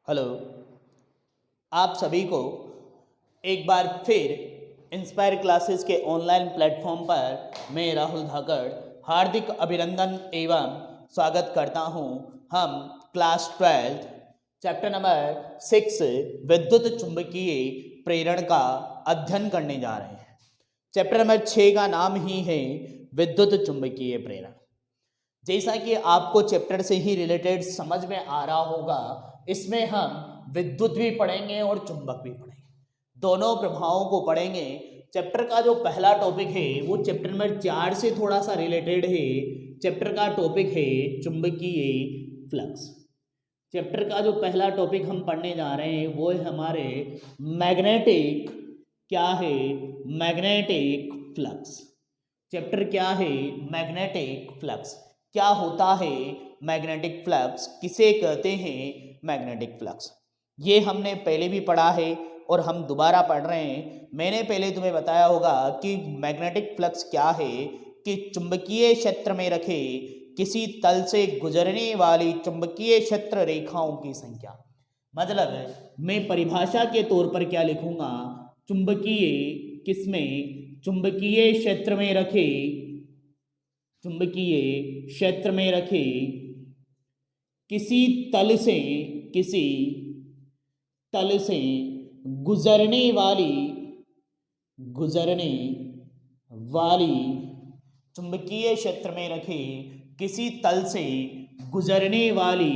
Hello. आप सभी को एक बार फिर इंस्पायर क्लासेस के ऑनलाइन प्लेटफॉर्म पर मैं राहुल धाकड़ हार्दिक अभिनंदन एवं स्वागत करता हूं। हम क्लास 12 चैप्टर नंबर 6 विद्युत चुंबकीय प्रेरण का अध्ययन करने जा रहे हैं। चैप्टर नंबर 6 का नाम ही है विद्युत चुंबकीय प्रेरण। जैसा कि आपको चैप्टर से ही रिलेटेड समझ में आ रहा होगा, इसमें हम विद्युत भी पढ़ेंगे और चुंबक भी पढ़ेंगे, दोनों प्रभावों को पढ़ेंगे। चैप्टर का जो पहला टॉपिक है वो चैप्टर नंबर 4 से थोड़ा सा रिलेटेड है। चैप्टर का टॉपिक है चुंबकीय फ्लक्स। चैप्टर का जो पहला टॉपिक हम पढ़ने जा रहे हैं वो है हमारे मैग्नेटिक, क्या है, मैग्नेटिक फ्लक्स। चैप्टर क्या है, मैग्नेटिक फ्लक्स। क्या होता है मैग्नेटिक फ्लक्स, किसे कहते हैं मैग्नेटिक फ्लक्स, ये हमने पहले भी पढ़ा है और हम दोबारा पढ़ रहे हैं। मैंने पहले तुम्हें बताया होगा कि मैग्नेटिक फ्लक्स क्या है कि चुंबकीय क्षेत्र में रखे किसी तल से गुजरने वाली चुंबकीय क्षेत्र रेखाओं की संख्या। मतलब मैं परिभाषा के तौर पर क्या लिखूंगा, चुंबकीय किसमें, चुंबकीय क्षेत्र में रखे, चुंबकीय क्षेत्र में रखे किसी तल से, किसी तल से गुजरने वाली, गुजरने वाली चुंबकीय क्षेत्र में रखे किसी तल से गुजरने वाली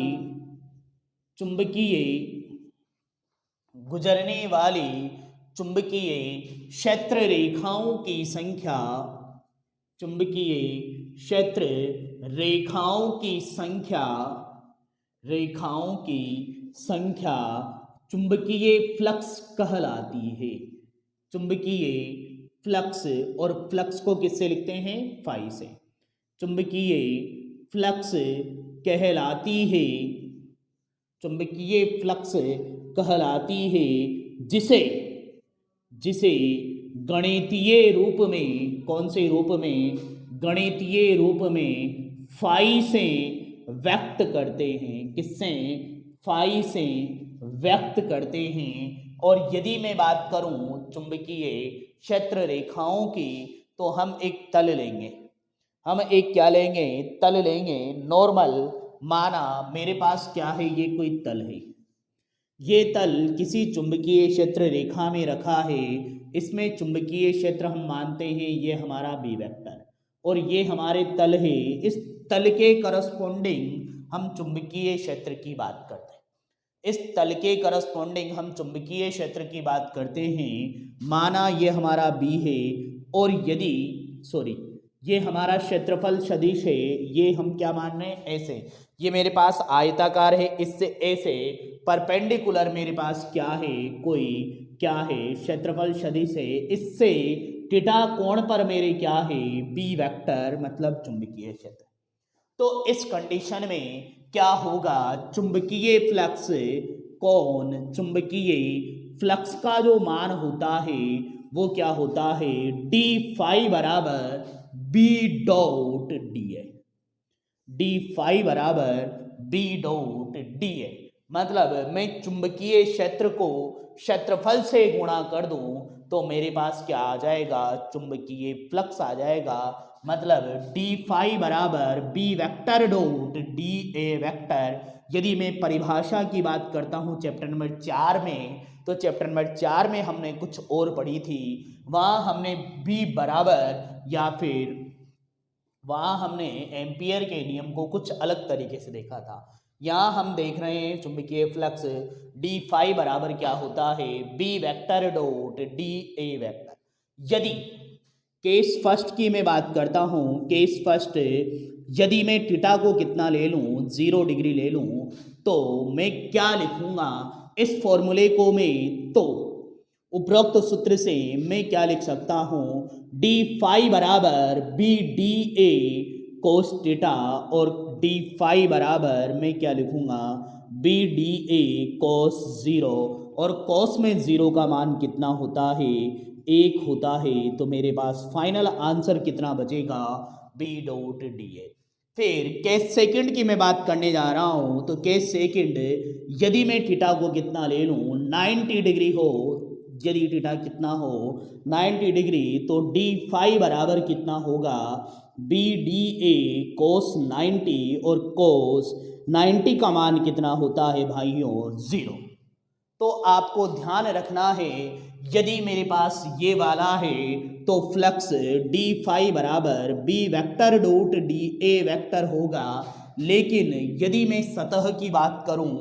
चुंबकीय, गुजरने वाली चुंबकीय क्षेत्र रेखाओं की संख्या, चुंबकीय क्षेत्र रेखाओं की संख्या, रेखाओं की संख्या चुंबकीय फ्लक्स कहलाती है। चुंबकीय फ्लक्स, और फ्लक्स को किससे लिखते हैं, फाई से। चुंबकीय फ्लक्स कहलाती है, चुंबकीय फ्लक्स कहलाती है जिसे, जिसे गणितीय रूप में, कौन से रूप में, गणितीय रूप में फाई से व्यक्त करते हैं। किससे, फाई से व्यक्त करते हैं। और यदि मैं बात करूं चुंबकीय क्षेत्र रेखाओं की, तो हम एक तल लेंगे, हम एक क्या लेंगे, तल लेंगे नॉर्मल। माना मेरे पास क्या है, ये कोई तल है, ये तल किसी चुंबकीय क्षेत्र रेखा में रखा है। इसमें चुंबकीय क्षेत्र हम मानते हैं ये हमारा बी वेक्टर, और ये हमारे तल है। इस तल के करस्पॉन्डिंग हम चुंबकीय क्षेत्र की बात करते हैं। इस तल के करस्पॉन्डिंग हम चुंबकीय क्षेत्र की बात करते हैं। माना ये हमारा बी है, और यदि, सॉरी, ये हमारा क्षेत्रफल सदिश है, ये हम क्या मान रहे हैं, ऐसे, ये मेरे पास आयताकार है, इससे ऐसे परपेंडिकुलर मेरे पास क्या है, कोई क्या है, क्षेत्रफल सदिश है। इससे थीटा कोण पर मेरे क्या है, बी वेक्टर, मतलब चुंबकीय क्षेत्र। तो इस कंडीशन में क्या होगा, चुंबकीय फ्लक्स कौन, चुंबकीय फ्लक्स का जो मान होता है वो क्या होता है, डी फाई बराबर बी डॉट डी है। डी फाई बराबर बी डॉट डी है। मतलब मैं चुंबकीय क्षेत्र को क्षेत्रफल से गुणा कर दूं तो मेरे पास क्या आ जाएगा, चुंबकीय फ्लक्स आ जाएगा। मतलब डी फाई बराबर B vector dot D A vector. यदि मैं परिभाषा की बात करता हूं चैप्टर नंबर 4 में, तो चैप्टर नंबर 4 में हमने कुछ और पढ़ी थी। वहां हमने बी बराबर, या फिर वहां हमने एम्पियर के नियम को कुछ अलग तरीके से देखा था। यहाँ हम देख रहे हैं चुंबकीय फ्लक्स डी फाई बराबर क्या होता है, B vector dot D A vector. यदि केस फर्स्ट की मैं बात करता हूँ, केस फर्स्ट, यदि मैं थीटा को कितना ले लूँ, 0 डिग्री ले लूँ, तो मैं क्या लिखूंगा इस फॉर्मूले को मैं, तो उपरोक्त सूत्र से मैं क्या लिख सकता हूँ, डी फाई बराबर B D A cos theta, और डी फाई बराबर मैं क्या लिखूंगा, बी डी ए कोस 0, और कोस में 0 का मान कितना होता है, 1 होता है। तो मेरे पास फाइनल आंसर कितना बचेगा, बी डॉट डी ए। फिर केस सेकंड की मैं बात करने जा रहा हूं, तो केस सेकंड, यदि मैं थीटा को कितना ले लूं, 90 डिग्री हो, यदि थीटा कितना हो 90 डिग्री, तो डी फाई बराबर कितना होगा, बी डी ए कोस 90, और कोस 90 का मान कितना होता है भाइयों, 0। तो आपको ध्यान रखना है, यदि मेरे पास ये वाला है तो फ्लक्स डी फाई बराबर B vector dot D A vector होगा। लेकिन यदि मैं सतह की बात करूं,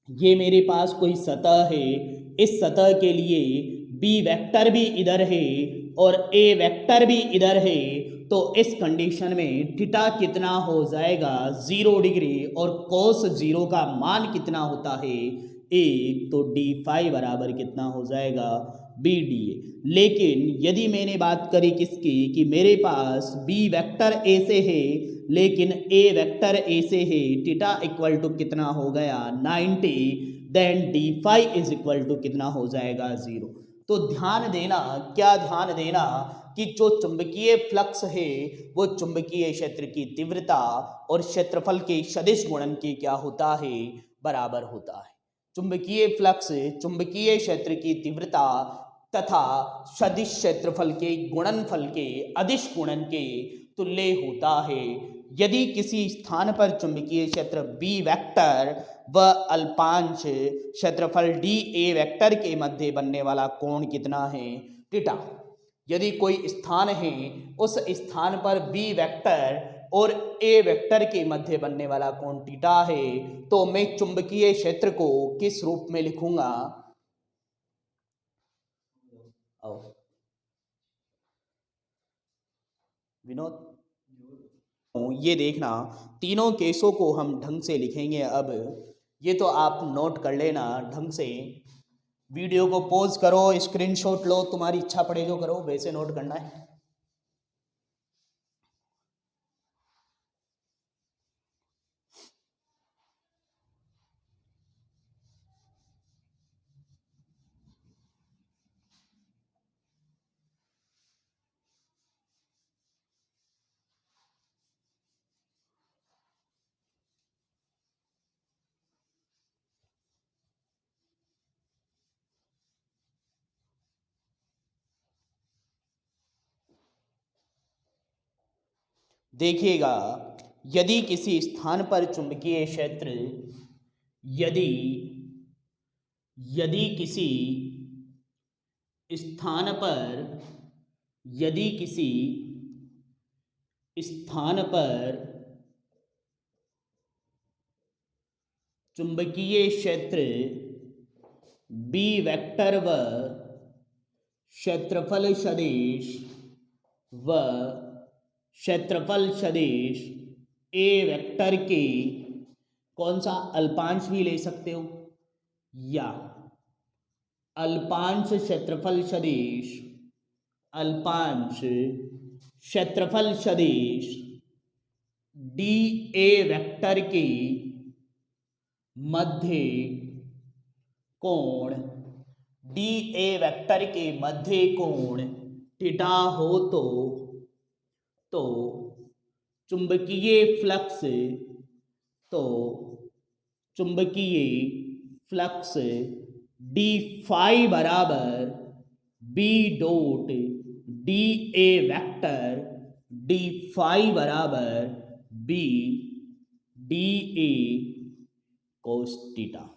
ये मेरे पास कोई सतह है, इस सतह के लिए बी वेक्टर भी इधर है और ए वेक्टर भी इधर है, तो इस कंडीशन में थीटा कितना हो जाएगा, 0 डिग्री, और कोस 0 का मान कितना होता है, 1, तो डी फाई बराबर कितना हो जाएगा, बी डी ए। लेकिन यदि मैंने बात करी किसकी, कि मेरे पास बी वेक्टर ए से है लेकिन ए वेक्टर ए से है, थीटा इक्वल टू कितना हो गया, 90, then D phi is equal to कितना हो जाएगा, 0। तो ध्यान देना, क्या ध्यान देना, कि जो चुंबकीय फ्लक्स है वो चुंबकीय क्षेत्र की तीव्रता और क्षेत्रफल के सदिश गुणन के क्या होता है, बराबर होता है। चुंबकीय फ्लक्स चुंबकीय क्षेत्र की तीव्रता तथा सदिश क्षेत्रफल के गुणनफल के अदिश गुणन के तुल्य होता है। यदि किसी स्थान पर चुंबकीय क्षेत्र बी वेक्टर व अल्पांश क्षेत्रफल डी ए वेक्टर के मध्य बनने वाला कोण कितना है, थीटा। यदि कोई स्थान है, उस स्थान पर बी वेक्टर और ए वेक्टर के मध्य बनने वाला कोण थीटा है, तो मैं चुंबकीय क्षेत्र को किस रूप में लिखूंगा, विनोद, ये देखना, तीनों केसों को हम ढंग से लिखेंगे। अब ये तो आप नोट कर लेना ढंग से, वीडियो को पॉज करो, स्क्रीनशॉट लो, तुम्हारी इच्छा पड़े जो करो, वैसे नोट करना है। देखिएगा, यदि किसी स्थान पर चुंबकीय क्षेत्र, यदि यदि किसी स्थान पर, यदि किसी स्थान पर चुंबकीय क्षेत्र बी वेक्टर व क्षेत्रफल सदिश व क्षेत्रफल सदिश ए वेक्टर के, कौन सा, अल्पांश भी ले सकते हो, या अल्पांश क्षेत्रफल सदिश, अल्पांश क्षेत्रफल सदिश डी ए वेक्टर के मध्य कोण, डी ए वेक्टर के मध्य कोण थीटा हो, तो चुंबकीय फ्लक्स, तो चुंबकीय फ्लक्स डी फाई बराबर B dot D A vector, D phi बराबर B D A cos theta,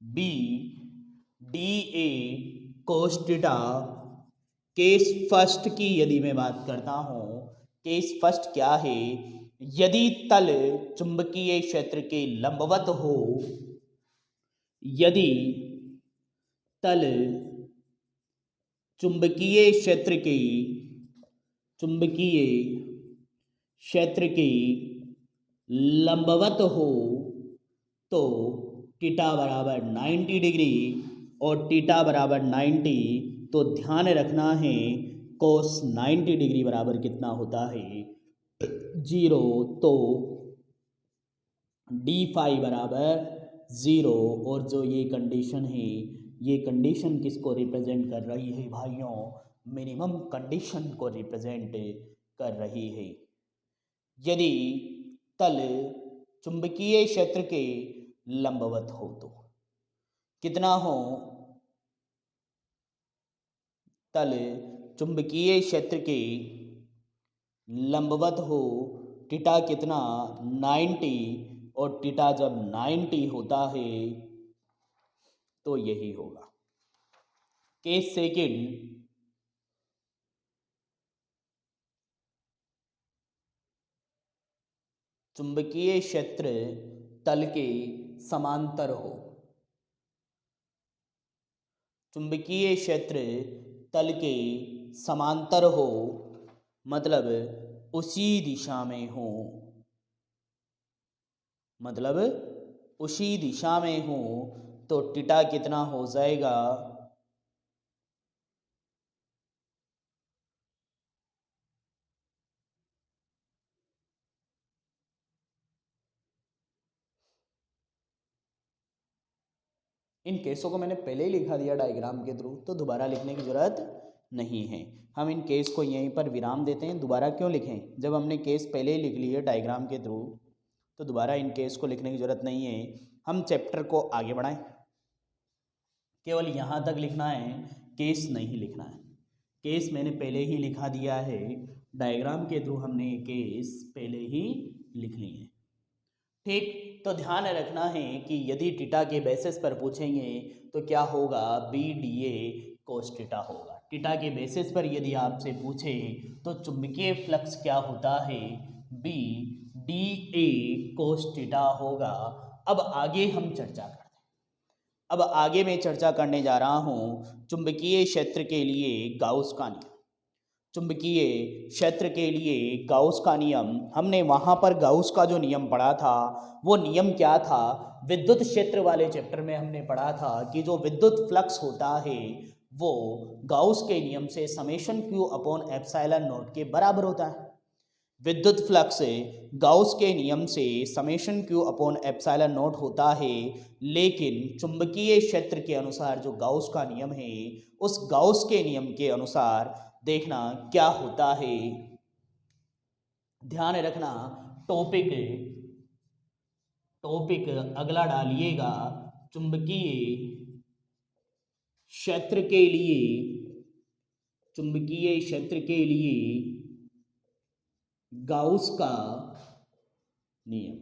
B D A cos theta. Case first की यदि मैं बात करता हूं, केस फर्स्ट क्या है, यदि तल चुंबकीय क्षेत्र के लंबवत हो, यदि तल चुंबकीय क्षेत्र के, चुंबकीय क्षेत्र के लंबवत हो, तो थीटा बराबर 90 डिग्री, और थीटा बराबर 90, तो ध्यान रखना है कोस 90 डिग्री बराबर कितना होता है, 0, तो डी फाई बराबर 0। और जो ये कंडीशन है, ये कंडीशन किसको रिप्रेजेंट कर रही है भाइयों, मिनिमम कंडीशन को रिप्रेजेंट कर रही है। यदि तल चुंबकीय क्षेत्र के लंबवत हो तो कितना हो, तल चुंबकीय क्षेत्र के लंबवत हो, थीटा कितना 90, और थीटा जब 90 होता है तो यही होगा। केस सेकंड, चुंबकीय क्षेत्र तल के समांतर हो, चुंबकीय क्षेत्र तल के समांतर हो मतलब उसी दिशा में हो, मतलब उसी दिशा में हो तो थीटा कितना हो जाएगा, इन केसों को मैंने पहले ही लिखा दिया डायग्राम के थ्रू, तो दोबारा लिखने की ज़रूरत नहीं है। हम इन केस को यहीं पर विराम देते हैं। दोबारा क्यों लिखें, जब हमने केस पहले ही लिख लिए डायग्राम के थ्रू, तो दोबारा इन केस को लिखने की ज़रूरत नहीं है। हम चैप्टर को आगे बढ़ाएं, केवल यहाँ तक लिखना है, केस नहीं लिखना है। केस मैंने पहले ही लिखा दिया है, डायग्राम के थ्रू हमने केस पहले ही लिख लिए। ठीक, तो ध्यान रखना है कि यदि थीटा के बेसिस पर पूछेंगे तो क्या होगा, B D A cos theta होगा। थीटा के बेसिस पर यदि आपसे पूछे तो चुंबकीय फ्लक्स क्या होता है, B D A cos theta होगा। अब आगे हम चर्चा करते हैं। अब आगे मैं चर्चा करने जा रहा हूँ चुंबकीय क्षेत्र के लिए गाउस का नियम। चुंबकीय क्षेत्र के लिए गाउस का नियम, हमने वहाँ पर गाउस का जो नियम पढ़ा था वो नियम क्या था, विद्युत क्षेत्र वाले चैप्टर में हमने पढ़ा था कि जो विद्युत फ्लक्स होता है वो गाउस के नियम से summation Q upon epsilon not के बराबर होता है। विद्युत फ्लक्स गाउस के नियम से summation Q upon epsilon not होता है, लेकिन चुंबकीय क्षेत्र के अनुसार जो गाउस का नियम है, उस गाउस के नियम के अनुसार देखना क्या होता है, ध्यान रखना। टॉपिक अगला डालिएगा, चुंबकीय क्षेत्र के लिए, चुंबकीय क्षेत्र के लिए गाउस का नियम।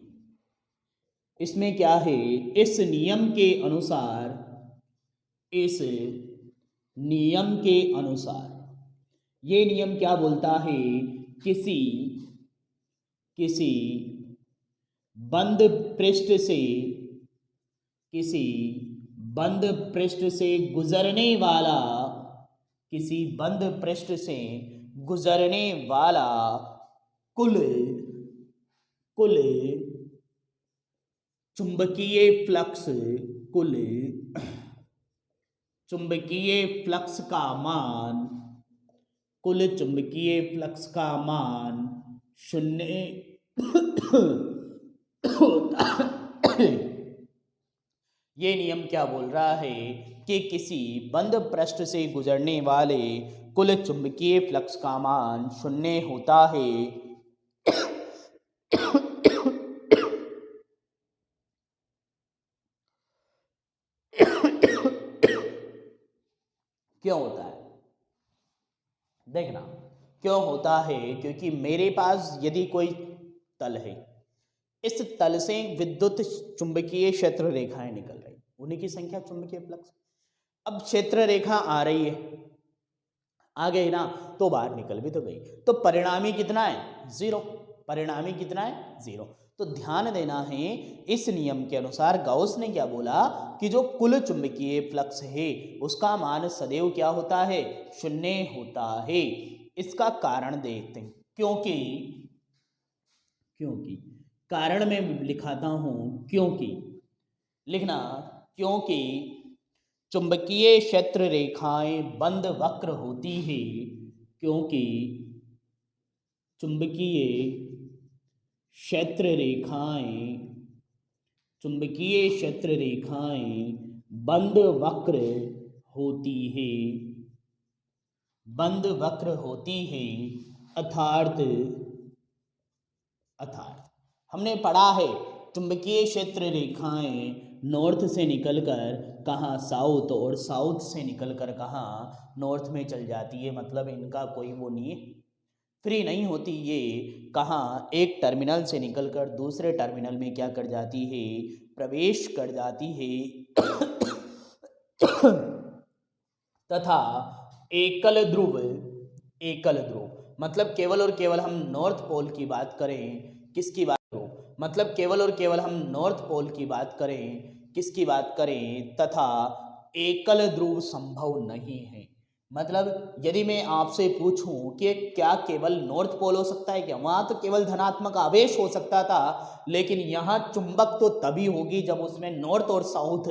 इसमें क्या है, इस नियम के अनुसार, इस नियम के अनुसार, ये नियम क्या बोलता है, किसी बंद पृष्ठ से, किसी बंद पृष्ठ से गुजरने वाला, किसी बंद पृष्ठ से गुजरने वाला कुल चुंबकीय फ्लक्स, कुल चुंबकीय फ्लक्स का मान, कुल चुंबकीय फ्लक्स का मान 0 होता है। ये नियम क्या बोल रहा है कि किसी बंद पृष्ठ से गुजरने वाले कुल चुंबकीय फ्लक्स का मान 0 होता है। क्यों होता है, देखना क्यों होता है, क्योंकि मेरे पास यदि कोई तल है, इस तल से विद्युत चुंबकीय क्षेत्र रेखाएं निकल रही, उन्हीं की संख्या चुंबकीय फ्लक्स। अब क्षेत्र रेखा आ रही है, आ गई ना, तो बाहर निकल भी तो गई, तो परिणामी कितना है, 0। परिणामी कितना है, 0। तो ध्यान देना है, इस नियम के अनुसार गाउस ने क्या बोला कि जो कुल चुंबकीय फ्लक्स है उसका मान सदैव क्या होता है, 0 होता है। इसका कारण देखते हैं, क्योंकि कारण में लिखाता हूं, क्योंकि लिखना, क्योंकि चुंबकीय क्षेत्र रेखाएं बंद वक्र होती है, क्योंकि चुंबकीय क्षेत्र रेखाएं, चुंबकीय क्षेत्र रेखाएं बंद वक्र होती है, बंद वक्र होती है, अर्थात अर्थात हमने पढ़ा है चुंबकीय क्षेत्र रेखाएं नॉर्थ से निकलकर कहाँ साउथ और साउथ से निकलकर कहाँ नॉर्थ में चल जाती है, मतलब इनका कोई वो नहीं है, फ्री नहीं होती, ये कहाँ एक टर्मिनल से निकलकर दूसरे टर्मिनल में क्या कर जाती है, प्रवेश कर जाती है तथा एकल ध्रुव मतलब केवल और केवल हम नॉर्थ पोल की बात करें, किसकी बात करो, मतलब केवल और केवल हम नॉर्थ पोल की बात करें, किसकी बात करें, तथा एकल ध्रुव संभव नहीं है। मतलब यदि मैं आपसे पूछूं कि क्या केवल नॉर्थ पोल हो सकता है क्या, वहां तो केवल धनात्मक आवेश हो सकता था, लेकिन यहाँ चुंबक तो तभी होगी जब उसमें नॉर्थ और साउथ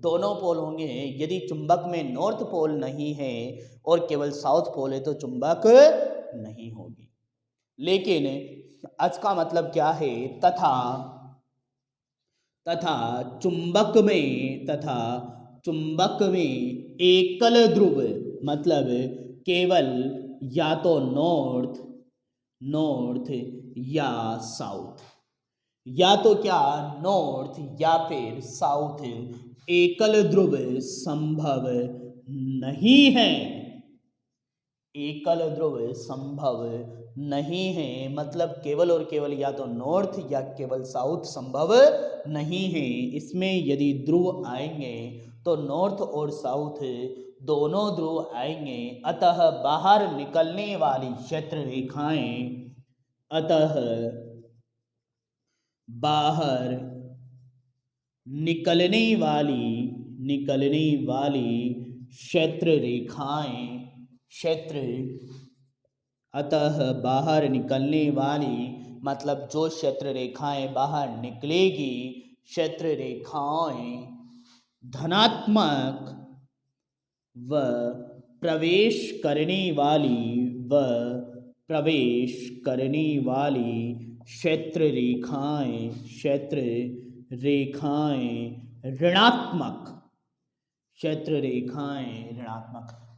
दोनों पोल होंगे। यदि चुंबक में नॉर्थ पोल नहीं है और केवल साउथ पोल है तो चुंबक नहीं होगी। लेकिन आज का मतलब क्या है, तथा चुंबक में एकल ध्रुव मतलब केवल या तो नॉर्थ या साउथ, या तो क्या नॉर्थ या फिर साउथ, एकल ध्रुव संभव नहीं है, एकल ध्रुव संभव नहीं है, मतलब केवल और केवल या तो नॉर्थ या केवल साउथ संभव नहीं है। इसमें यदि ध्रुव आएंगे तो नॉर्थ और साउथ दोनों ध्रुव आएंगे, अतः बाहर निकलने वाली क्षेत्र रेखाएं, अतः बाहर निकलने वाली क्षेत्र रेखाएं, अतः बाहर निकलने वाली मतलब जो क्षेत्र रेखाएं बाहर निकलेगी, क्षेत्र रेखाएं धनात्मक व प्रवेश करने वाली क्षेत्र रेखाएं ऋणात्मक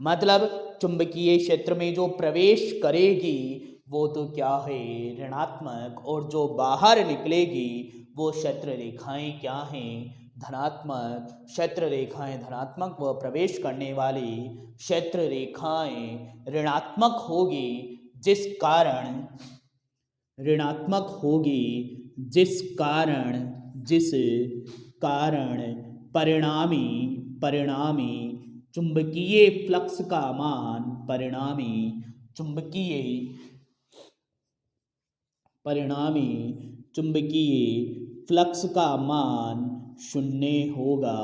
मतलब चुंबकीय क्षेत्र में जो प्रवेश करेगी वो तो क्या है, ऋणात्मक, और जो बाहर निकलेगी वो क्षेत्र रेखाएं क्या हैं, धनात्मक। क्षेत्र रेखाएं धनात्मक व प्रवेश करने वाली क्षेत्र रेखाएं ऋणात्मक होगी, जिस कारण परिणामी चुंबकीय फ्लक्स का मान शून्य होगा,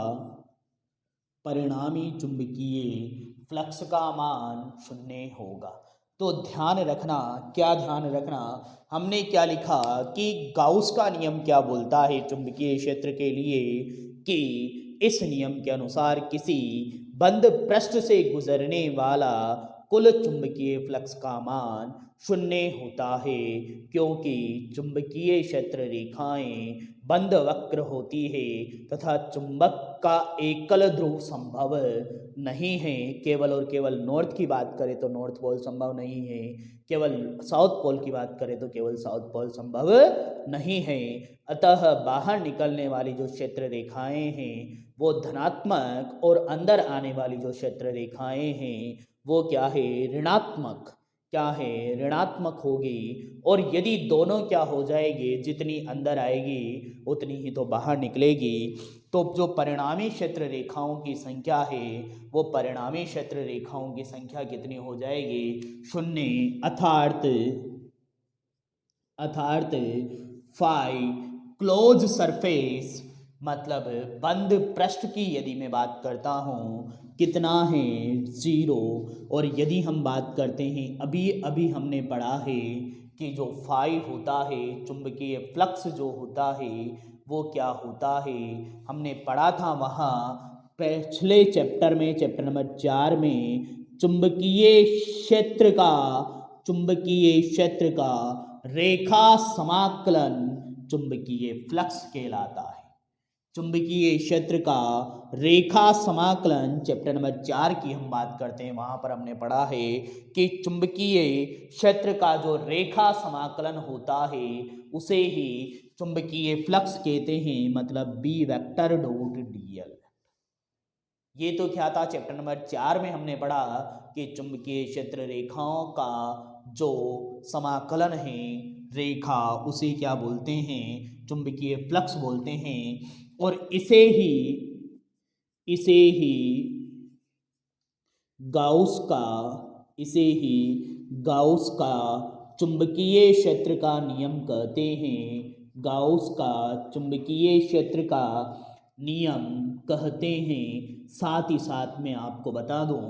परिणामी चुंबकीय फ्लक्स का मान शून्य होगा। तो ध्यान रखना, क्या ध्यान रखना, हमने क्या लिखा कि गाउस का नियम क्या बोलता है चुंबकीय क्षेत्र के लिए, कि इस नियम के अनुसार किसी बंद पृष्ठ से गुजरने वाला कुल चुंबकीय फ्लक्स का मान शून्य होता है, क्योंकि चुंबकीय क्षेत्र रेखाएं बंद वक्र होती है तथा चुंबक का एकल ध्रुव संभव नहीं है। केवल और केवल नॉर्थ की बात करें तो नॉर्थ पोल संभव नहीं है, केवल साउथ पोल की बात करें तो केवल साउथ पोल संभव नहीं है। अतः बाहर निकलने वाली जो क्षेत्र रेखाएं हैं वो धनात्मक, और अंदर आने वाली जो क्षेत्र रेखाएं हैं वो क्या है, ऋणात्मक होगी। और यदि दोनों क्या हो जाएगी, जितनी अंदर आएगी उतनी ही तो बाहर निकलेगी। तो जो परिणामी क्षेत्र रेखाओं की संख्या है वो परिणामी क्षेत्र रेखाओं की संख्या कितनी हो जाएगी, शून्य, अर्थात फाई क्लोज सरफेस मतलब बंद पृष्ठ की यदि मैं बात करता हूँ कितना है, 0। और यदि हम बात करते हैं, अभी हमने पढ़ा है कि जो फाई होता है चुंबकीय फ्लक्स जो होता है वो क्या होता है, हमने पढ़ा था वहाँ पिछले चैप्टर में, चैप्टर नंबर 4 में, चुंबकीय क्षेत्र का रेखा समाकलन चुंबकीय फ्लक्स कहलाता है। चुंबकीय क्षेत्र का रेखा समाकलन, चैप्टर नंबर 4 की हम बात करते हैं। वहां पर हमने पढ़ा है कि चुंबकीय क्षेत्र का जो रेखा समाकलन होता है उसे ही चुंबकीय फ्लक्स कहते हैं, मतलब बी वेक्टर डॉट डीएल। ये तो क्या था, चैप्टर नंबर 4 में हमने पढ़ा कि चुंबकीय क्षेत्र रेखाओं का जो समाकलन है रेखा, उसे क्या बोलते हैं, चुंबकीय फ्लक्स बोलते हैं। और इसे ही गाउस का चुंबकीय क्षेत्र का नियम कहते हैं। गाउस का चुंबकीय क्षेत्र का नियम कहते हैं। साथ ही साथ में आपको बता दूं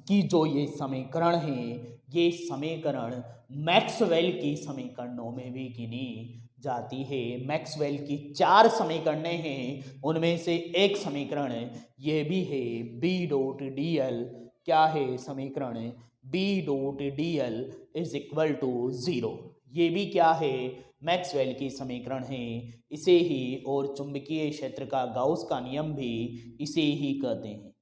कि जो ये समीकरण है, ये समीकरण मैक्सवेल की समीकरणों में भी गिनी जाती है। मैक्सवेल की 4 समीकरणें हैं, उनमें से एक समीकरण ये भी है, बी डॉट डी एल। क्या है समीकरण, B dot D L is equal to 0। ये भी क्या है, मैक्सवेल की समीकरण है। इसे ही और चुंबकीय क्षेत्र का गाउस का नियम भी इसे ही कहते हैं।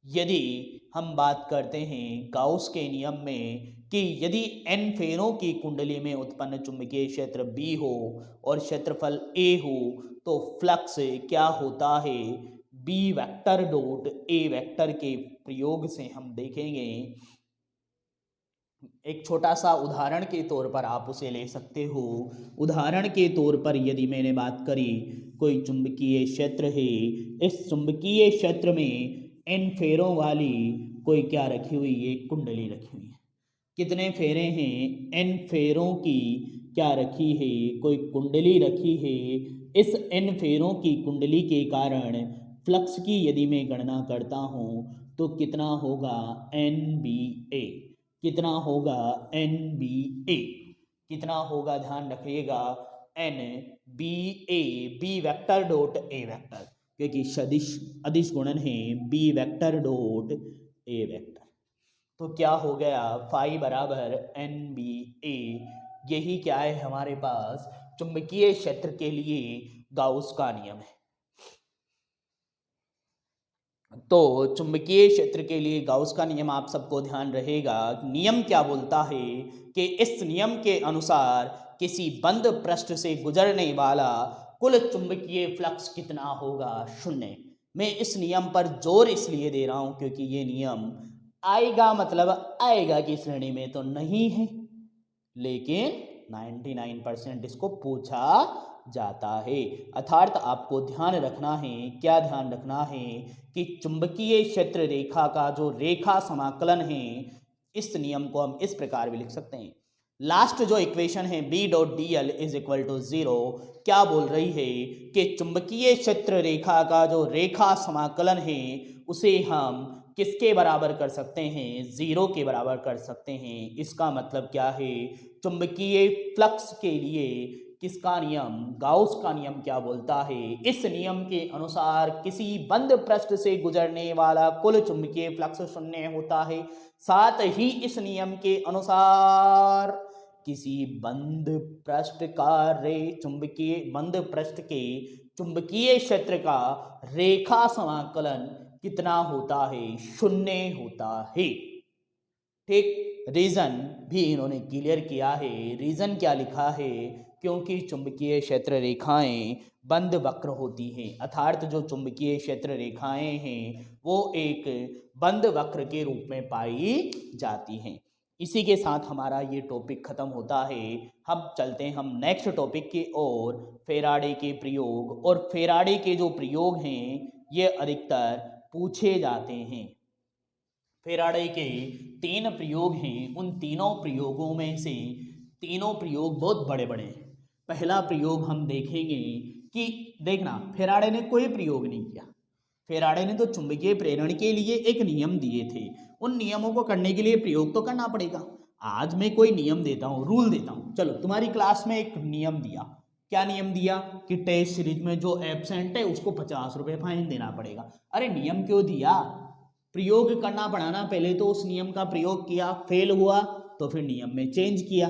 यदि हम बात करते हैं गाउस के नियम में कि यदि n फेरों की कुंडली में उत्पन्न चुंबकीय क्षेत्र B हो और क्षेत्रफल A हो, तो फ्लक्स क्या होता है, B vector dot A vector के प्रयोग से हम देखेंगे। एक छोटा सा उदाहरण के तौर पर आप उसे ले सकते हो। उदाहरण के तौर पर यदि मैंने बात करी, कोई चुंबकीय क्षेत्र है, इस चुंबकीय क्षेत्र में n फेरों वाली कोई क्या रखी हुई है, कुंडली रखी हुई है। कितने फेरे हैं, n फेरों की क्या रखी है, कोई कुंडली रखी है। इस n फेरों की कुंडली के कारण फ्लक्स की यदि मैं गणना करता हूँ तो कितना होगा, NBA। कितना होगा, NBA कितना होगा, ध्यान रखिएगा, NBA, B vector dot A vector, क्योंकि सदिश अदिश गुणन है, B vector dot A vector. तो क्या हो गया, फाई बराबर NBA। यही क्या है हमारे पास चुंबकीय क्षेत्र के लिए गाउस का नियम है। तो चुंबकीय क्षेत्र के लिए गाउस का नियम आप सबको ध्यान रहेगा। नियम क्या बोलता है कि इस नियम के अनुसार किसी बंद पृष्ठ से गुजरने वाला कुल चुंबकीय फ्लक्स कितना होगा, 0। मैं इस नियम पर जोर इसलिए दे रहा हूं क्योंकि ये नियम आएगा, मतलब आएगा की श्रेणी में तो नहीं है, लेकिन 99% इसको पूछा जाता है। अर्थात आपको ध्यान रखना है, क्या ध्यान रखना है कि चुंबकीय क्षेत्र रेखा का जो रेखा समाकलन है, इस नियम को हम इस प्रकार भी लिख सकते हैं। लास्ट जो इक्वेशन है B dot D L is equal to 0 क्या बोल रही है कि चुंबकीय क्षेत्र रेखा का जो रेखा समाकलन है उसे हम किसके बराबर कर सकते हैं, 0 के बराबर कर सकते हैं। इसका मतलब क्या है, चुंबकीय फ्लक्स के लिए किसका नियम, गाउस का नियम क्या बोलता है, इस नियम के अनुसार किसी बंद पृष्ठ से गुजरने वाला कुल चुंबकीय फ्लक्स 0 होता है। साथ ही इस नियम के अनुसार किसी बंद पृष्ठ के चुंबकीय क्षेत्र का रेखा समाकलन कितना होता है, 0 होता है। ठीक, रीजन भी इन्होंने क्लियर किया है। रीजन क्या लिखा है, क्योंकि चुंबकीय क्षेत्र रेखाएं बंद वक्र होती हैं, अर्थात जो चुंबकीय क्षेत्र रेखाएं हैं वो एक बंद वक्र के रूप में पाई जाती हैं। इसी के साथ हमारा ये टॉपिक खत्म होता है। हम चलते हैं हम नेक्स्ट टॉपिक की ओर, फेराडे के प्रयोग। और फेराडे के जो प्रयोग हैं ये अधिकतर पूछे जाते हैं। फेराडे के 3 प्रयोग हैं, उन तीनों प्रयोगों में से तीनों प्रयोग बहुत बड़े बड़े हैं। पहला प्रयोग हम देखेंगे कि देखना, फेराडे ने कोई प्रयोग नहीं किया। फेराडे ने तो चुंबकीय प्रेरण के लिए एक नियम दिए थे, उन नियमों को करने के लिए प्रयोग तो करना पड़ेगा। आज मैं कोई नियम देता हूँ, रूल देता हूँ। चलो, तुम्हारी क्लास में एक नियम दिया, क्या नियम दिया कि टेस्ट सीरीज में जो एब्सेंट है उसको 50 रुपये फाइन देना पड़ेगा। अरे नियम क्यों दिया, प्रयोग करना पड़ा ना। पहले तो उस नियम का प्रयोग किया, फेल हुआ तो फिर नियम में चेंज किया।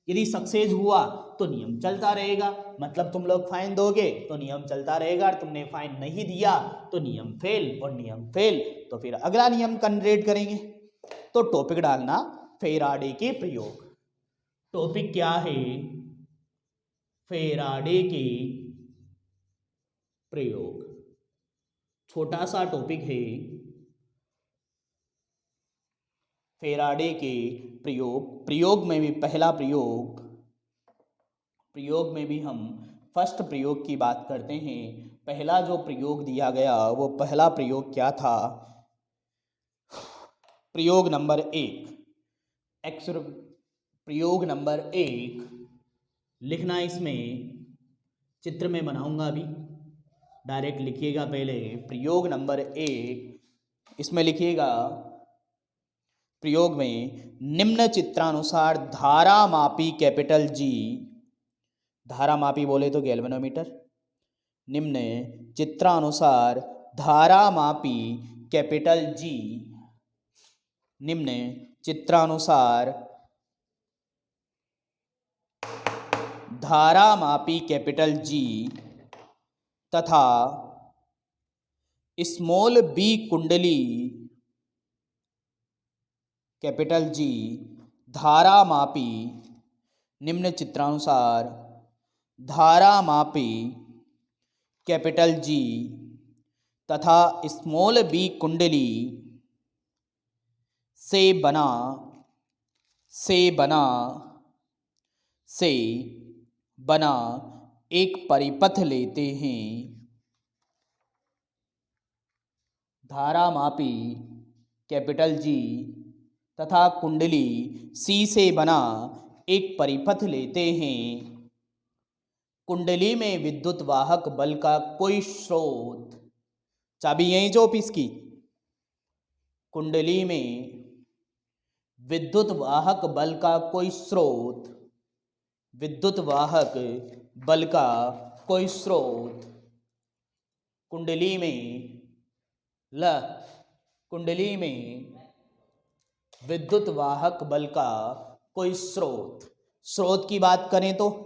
यदि सक्सेस हुआ तो नियम चलता रहेगा, मतलब तुम लोग फाइन दोगे तो नियम चलता रहेगा, और तुमने फाइन नहीं दिया तो नियम फेल, और नियम फेल तो फिर अगला नियम जनरेट करेंगे। तो टॉपिक डालना फेराडे के प्रयोग। टॉपिक क्या है? फेराडे के प्रयोग। छोटा सा टॉपिक है, फेराडे के प्रयोग। प्रयोग में भी पहला प्रयोग में भी हम फर्स्ट प्रयोग की बात करते हैं। पहला जो प्रयोग दिया गया वो पहला प्रयोग क्या था? प्रयोग नंबर 1। प्रयोग नंबर 1 लिखना, इसमें चित्र में बनाऊंगा अभी, डायरेक्ट लिखिएगा पहले। प्रयोग नंबर 1 इसमें लिखिएगा, प्रयोग में निम्न चित्रानुसार धारामापी कैपिटल जी, धारामापी बोले तो गैल्वेनोमीटर, निम्न चित्रानुसार धारामापी कैपिटल जी, निम्न चित्रानुसार धारामापी कैपिटल जी तथा स्मॉल बी कुंडली कैपिटल जी धारामापी, निम्न चित्रानुसार धारामापी कैपिटल जी तथा स्मॉल बी कुंडली से बना एक परिपथ लेते हैं। धारामापी कैपिटल जी तथा कुंडली सी से बना एक परिपथ लेते हैं। कुंडली में विद्युत वाहक बल का कोई स्रोत, चाबी यहीं जो ऑफिस की, कुंडली में विद्युत वाहक बल का कोई स्रोत, विद्युत वाहक बल का कोई स्रोत, कुंडली में विद्युत वाहक बल का कोई स्रोत की बात करें तो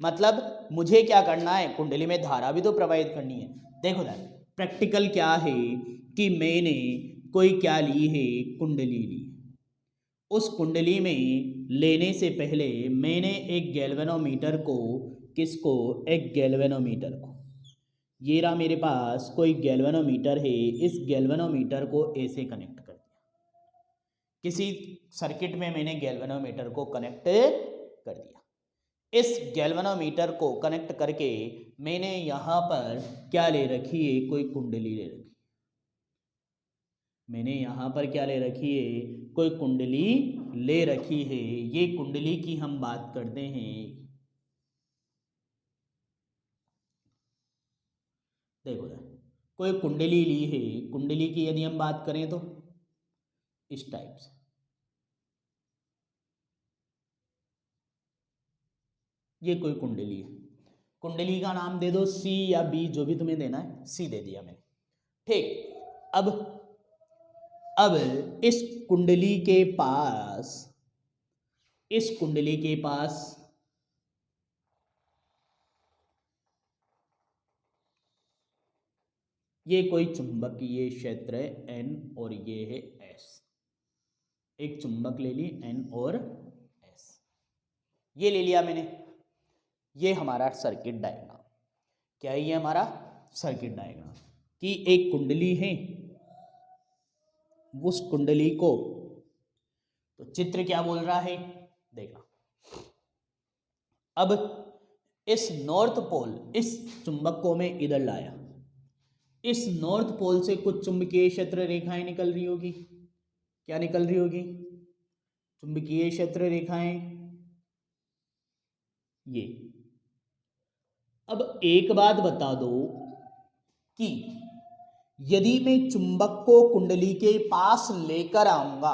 मतलब मुझे क्या करना है, कुंडली में धारा भी तो प्रवाहित करनी है। देखो ना, प्रैक्टिकल क्या है कि मैंने कोई क्या ली है, कुंडली ली। उस कुंडली में लेने से पहले मैंने एक गैल्वेनोमीटर को, किसको? एक गैल्वेनोमीटर को, ये रहा मेरे पास कोई गैल्वेनोमीटर है, इस गैल्वेनोमीटर को ऐसे कनेक्ट कर दिया। किसी सर्किट में मैंने गैल्वेनोमीटर को कनेक्ट कर दिया। इस गैल्वेनोमीटर को कनेक्ट करके मैंने यहाँ पर क्या ले रखी है, कोई कुंडली ले रखी। मैंने यहाँ पर क्या ले रखी है, कोई कुंडली ले रखी है। ये कुंडली की हम बात करते हैं। देखो कोई कुंडली ली है, कुंडली की यदि हम बात करें तो इस टाइप से, ये कोई कुंडली है। कुंडली का नाम दे दो सी या बी, जो भी तुम्हें देना है, सी दे दिया मैंने। ठीक, अब इस कुंडली के पास ये कोई चुंबकीय क्षेत्र है N और ये है S। एक चुंबक ले ली N और S, ये ले लिया मैंने। ये हमारा सर्किट डायग्राम क्या है, ये हमारा सर्किट डायग्राम कि एक कुंडली है, उस कुंडली को, तो चित्र क्या बोल रहा है देखना। अब इस नॉर्थ पोल, इस चुंबक को मैं इधर लाया, इस नॉर्थ पोल से कुछ चुंबकीय क्षेत्र रेखाएं निकल रही होगी। क्या निकल रही होगी? चुंबकीय क्षेत्र रेखाएं, ये। अब एक बात बता दो कि यदि मैं चुंबक को कुंडली के पास लेकर आऊंगा,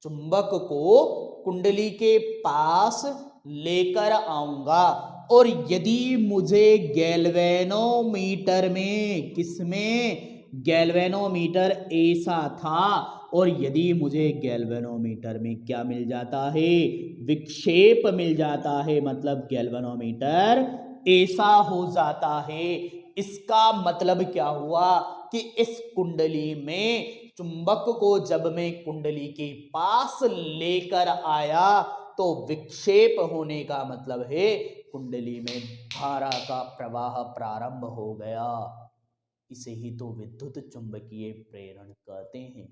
चुंबक को कुंडली के पास लेकर आऊंगा, और यदि मुझे गैल्वेनोमीटर में, किसमें? गैल्वेनोमीटर ऐसा था और यदि मुझे गैल्वेनोमीटर में क्या मिल जाता है, विक्षेप मिल जाता है, मतलब गैल्वेनोमीटर ऐसा हो जाता है। इसका मतलब क्या हुआ कि इस कुंडली में चुंबक को जब मैं कुंडली के पास लेकर आया तो विक्षेप होने का मतलब है कुंडली में धारा का प्रवाह प्रारंभ हो गया। इसे ही तो विद्युत चुंबकीय प्रेरण कहते हैं।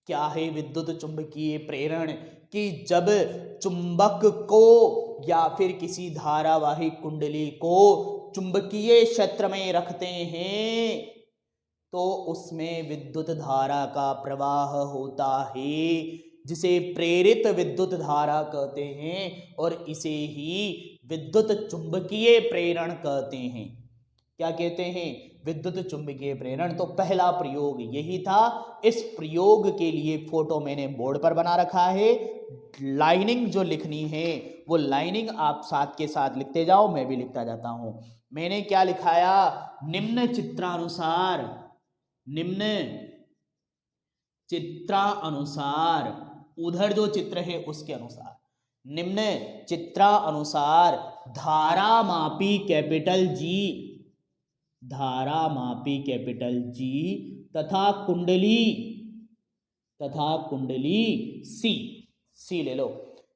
क्या है विद्युत चुंबकीय प्रेरण? कि जब चुंबक को या फिर किसी धारावाही कुंडली को चुंबकीय क्षेत्र में रखते हैं तो उसमें विद्युत धारा का प्रवाह होता है, जिसे प्रेरित विद्युत धारा कहते हैं और इसे ही विद्युत चुंबकीय प्रेरण कहते हैं। क्या कहते हैं? विद्युत चुंबकीय प्रेरण। तो पहला प्रयोग यही था। इस प्रयोग के लिए फोटो मैंने बोर्ड पर बना रखा है। लाइनिंग जो लिखनी है वो लाइनिंग आप साथ के साथ लिखते जाओ, मैं भी लिखता जाता हूं। मैंने क्या लिखाया? निम्न चित्रानुसार, निम्न चित्रानुसार, उधर जो चित्र है उसके अनुसार, निम्न चित्रानुसार धारामापी कैपिटल जी, धारामापी कैपिटल जी तथा कुंडली सी ले लो,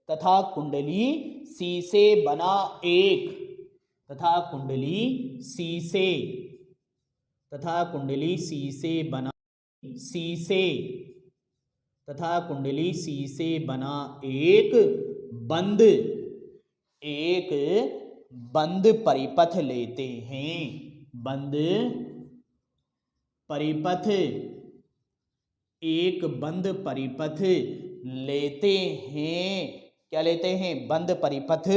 तथा कुंडली सी से बना एक, तथा कुंडली सी से, तथा कुंडली सी से बना, सी से, तथा कुंडली सी से बना एक बंद परिपथ लेते हैं। बंद परिपथ, एक बंद परिपथ लेते हैं। क्या लेते हैं? बंद परिपथ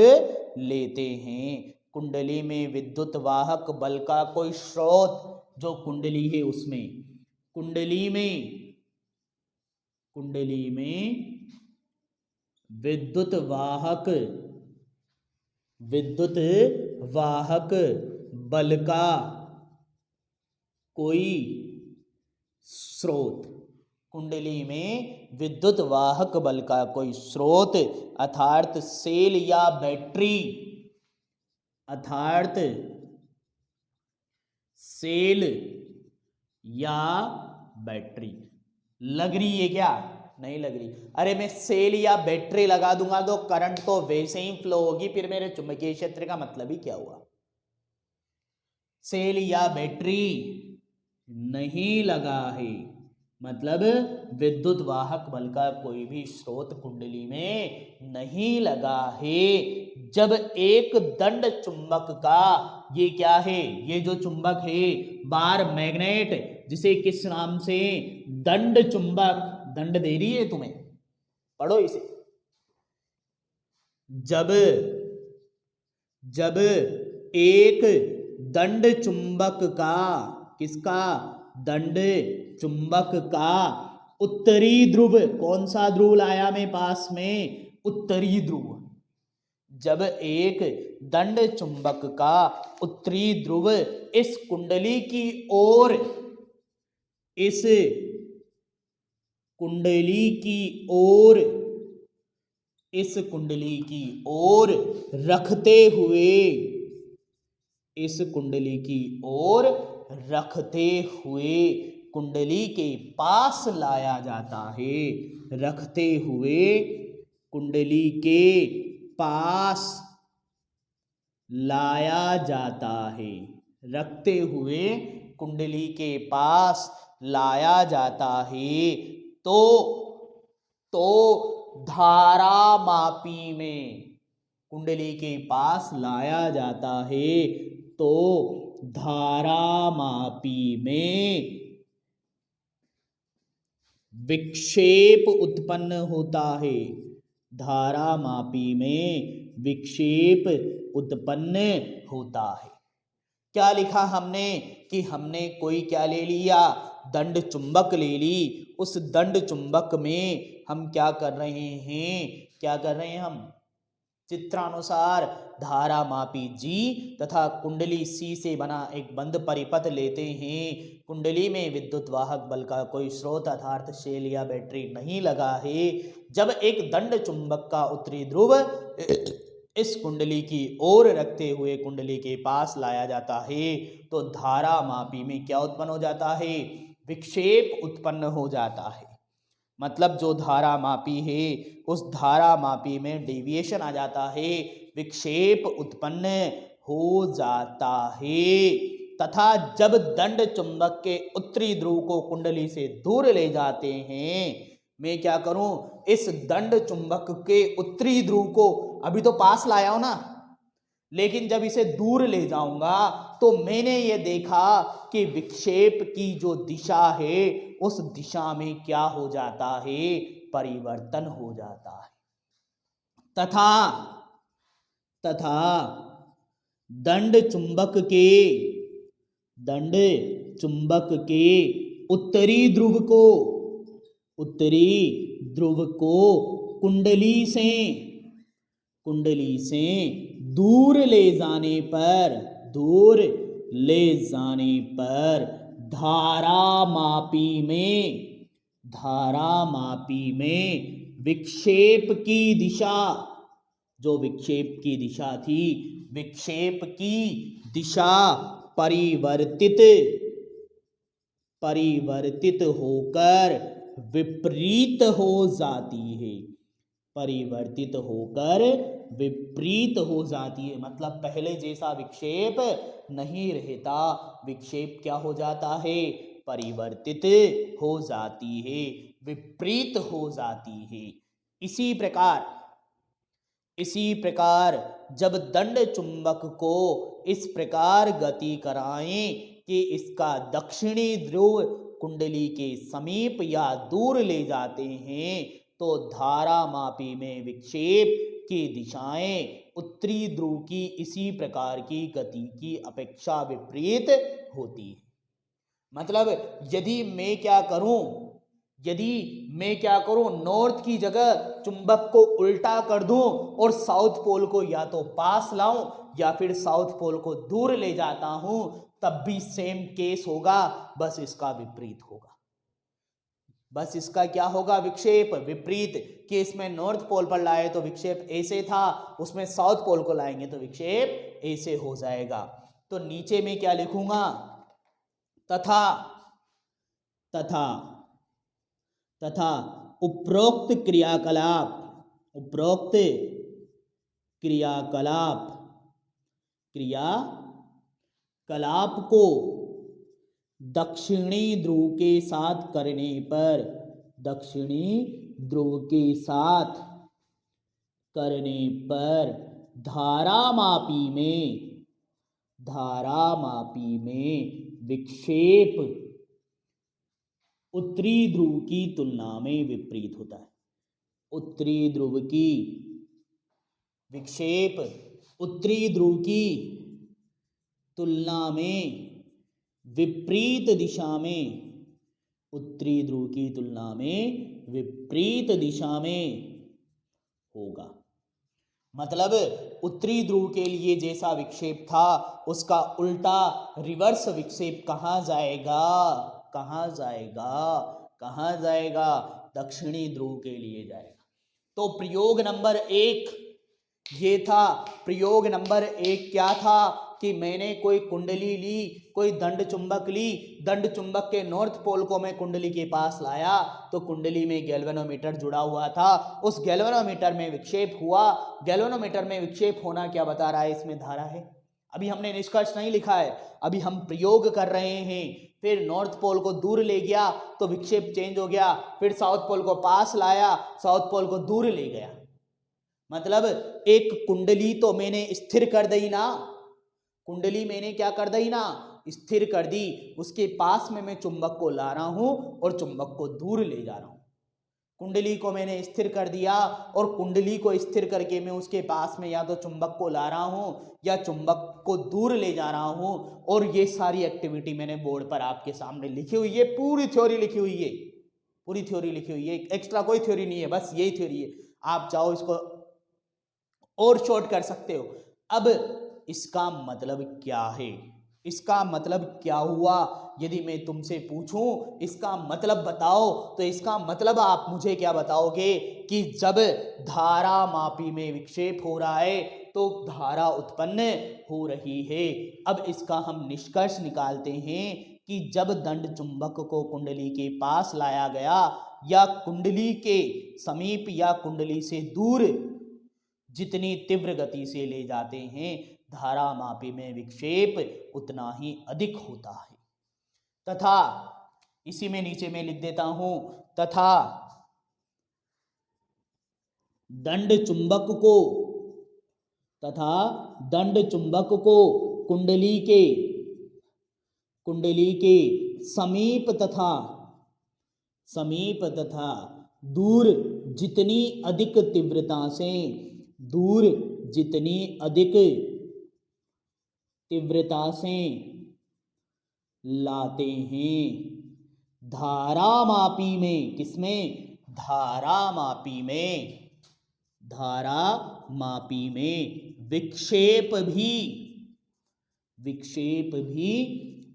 लेते हैं। कुंडली में विद्युत वाहक बल का कोई स्रोत, जो कुंडली है उसमें, कुंडली में विद्युत वाहक बल का कोई स्रोत, कुंडली में विद्युत वाहक बल का कोई स्रोत अर्थात सेल या बैटरी, अर्थात सेल या बैटरी। लग रही है क्या? नहीं लग रही। अरे मैं सेल या बैटरी लगा दूंगा तो करंट तो वैसे ही फ्लो होगी, फिर मेरे चुंबकीय क्षेत्र का मतलब ही क्या हुआ? सेल या बैटरी नहीं लगा है, मतलब विद्युत वाहक बल का कोई भी स्रोत कुंडली में नहीं लगा है। जब एक दंड चुंबक का, ये क्या है? ये जो चुंबक है बार मैग्नेट, जिसे किस नाम से? दंड चुंबक। दंड दे रही है तुम्हें, पढ़ो इसे। जब एक दंड चुंबक का, किसका? दंड चुंबक का उत्तरी ध्रुव, कौन सा ध्रुव लाया मैं पास में? उत्तरी ध्रुव। जब एक दंड चुंबक का उत्तरी ध्रुव इस कुंडली की ओर, इस कुंडली की ओर, इस कुंडली की ओर रखते हुए, इस कुंडली की ओर रखते हुए कुंडली के पास लाया जाता है, रखते हुए कुंडली के पास लाया जाता है, रखते हुए कुंडली के पास लाया जाता है तो धारामापी में, कुंडली के पास लाया जाता है तो धारामापी में विक्षेप उत्पन्न होता है। धारामापी में विक्षेप उत्पन्न होता है। क्या लिखा हमने? कि हमने कोई क्या ले लिया? दंड चुंबक ले ली। उस दंड चुंबक में हम क्या कर रहे हैं? क्या कर रहे हैं हम? चित्रानुसार धारा मापी G तथा कुंडली C से बना एक बंद परिपथ लेते हैं। कुंडली में विद्युत वाहक बल का कोई स्रोत अर्थात शेल या बैटरी नहीं लगा है। जब एक दंड चुंबक का उत्तरी ध्रुव इस कुंडली की ओर रखते हुए कुंडली के पास लाया जाता है तो धारा मापी में क्या उत्पन्न हो जाता है? विक्षेप उत्पन्न हो जाता है। मतलब जो धारा मापी है उस धारा मापी में डेविएशन आ जाता है, विक्षेप उत्पन्न हो जाता है। तथा जब दंड चुंबक के उत्तरी ध्रुव को कुंडली से दूर ले जाते हैं, मैं क्या करूं, इस दंड चुंबक के उत्तरी ध्रुव को अभी तो पास लाया हूं ना, लेकिन जब इसे दूर ले जाऊंगा तो मैंने ये देखा कि विक्षेप की जो दिशा है उस दिशा में क्या हो जाता है? परिवर्तन हो जाता है। तथा दंड चुंबक के उत्तरी ध्रुव को कुंडली से दूर ले जाने पर धारा मापी में विक्षेप की दिशा, जो विक्षेप की दिशा थी, विक्षेप की दिशा परिवर्तित होकर विपरीत हो जाती है। परिवर्तित होकर विपरीत हो जाती है, मतलब पहले जैसा विक्षेप नहीं रहता, विक्षेप क्या हो जाता है? परिवर्तित हो जाती है, विपरीत हो जाती है। इसी प्रकार जब दंड चुंबक को इस प्रकार गति कराएं कि इसका दक्षिणी ध्रुव कुंडली के समीप या दूर ले जाते हैं तो धारा मापी में विक्षेप की दिशाएं उत्तरी ध्रुव की इसी प्रकार की गति की अपेक्षा विपरीत होती है। मतलब यदि मैं क्या करूं, नॉर्थ की जगह चुंबक को उल्टा कर दूं और साउथ पोल को या तो पास लाऊं या फिर साउथ पोल को दूर ले जाता हूं, तब भी सेम केस होगा, बस इसका विपरीत होगा। बस इसका क्या होगा? विक्षेप विपरीत। केस में नॉर्थ पोल पर लाए तो विक्षेप ऐसे था, उसमें साउथ पोल को लाएंगे तो विक्षेप ऐसे हो जाएगा। तो नीचे में क्या लिखूंगा? तथा उपरोक्त क्रियाकलाप को दक्षिणी ध्रुव के साथ करने पर धारा मापी में विक्षेप उत्तरी ध्रुव की तुलना में विपरीत होता है। उत्तरी ध्रुव की विक्षेप उत्तरी ध्रुव की तुलना में विपरीत दिशा में, उत्तरी ध्रुव की तुलना में विपरीत दिशा में होगा। मतलब उत्तरी ध्रुव के लिए जैसा विक्षेप था उसका उल्टा रिवर्स विक्षेप कहाँ जाएगा? दक्षिणी ध्रुव के लिए जाएगा। तो प्रयोग नंबर 1 ये था। प्रयोग नंबर 1 क्या था कि मैंने कोई कुंडली ली, कोई दंड चुंबक ली, दंड चुंबक के नॉर्थ पोल को मैं कुंडली के पास लाया तो कुंडली में गैल्वेनोमीटर जुड़ा हुआ था, उस गैल्वेनोमीटर में विक्षेप हुआ। गैल्वेनोमीटर में विक्षेप होना क्या बता रहा है? इसमें धारा है। अभी हमने निष्कर्ष नहीं लिखा है, अभी हम प्रयोग कर रहे हैं। फिर नॉर्थ पोल को दूर ले गया तो विक्षेप चेंज हो गया, फिर साउथ पोल को पास लाया, साउथ पोल को दूर ले गया। मतलब एक कुंडली तो मैंने स्थिर कर दी ना, कुंडली मैंने क्या कर दी ना? स्थिर कर दी। उसके पास में मैं चुंबक को ला रहा हूं और चुंबक को दूर ले जा रहा हूं। कुंडली को मैंने स्थिर कर दिया और कुंडली को स्थिर करके मैं उसके पास में या तो चुंबक को ला रहा हूं या चुंबक को दूर ले जा रहा हूं। और ये सारी एक्टिविटी मैंने बोर्ड पर आपके सामने लिखी हुई है, पूरी थ्योरी लिखी हुई है, एक्स्ट्रा कोई थ्योरी नहीं है, बस यही थ्योरी है। आप चाहो इसको और शॉर्ट कर सकते हो। अब इसका मतलब क्या है, इसका मतलब क्या हुआ? यदि मैं तुमसे पूछूं इसका मतलब बताओ, तो इसका मतलब आप मुझे क्या बताओगे कि जब धारा मापी में विक्षेप हो रहा है तो धारा उत्पन्न हो रही है। अब इसका हम निष्कर्ष निकालते हैं कि जब दंड चुंबक को कुंडली के पास लाया गया या कुंडली के समीप या कुंडली से दूर जितनी तीव्र गति से ले जाते हैं, धारा मापी में विक्षेप उतना ही अधिक होता है। तथा इसी में नीचे में लिख देता हूं, तथा दंड चुंबक को कुंडली के समीप तथा दूर जितनी अधिक तीव्रता से लाते हैं, धारा मापी में, किसमें? धारा मापी में विक्षेप भी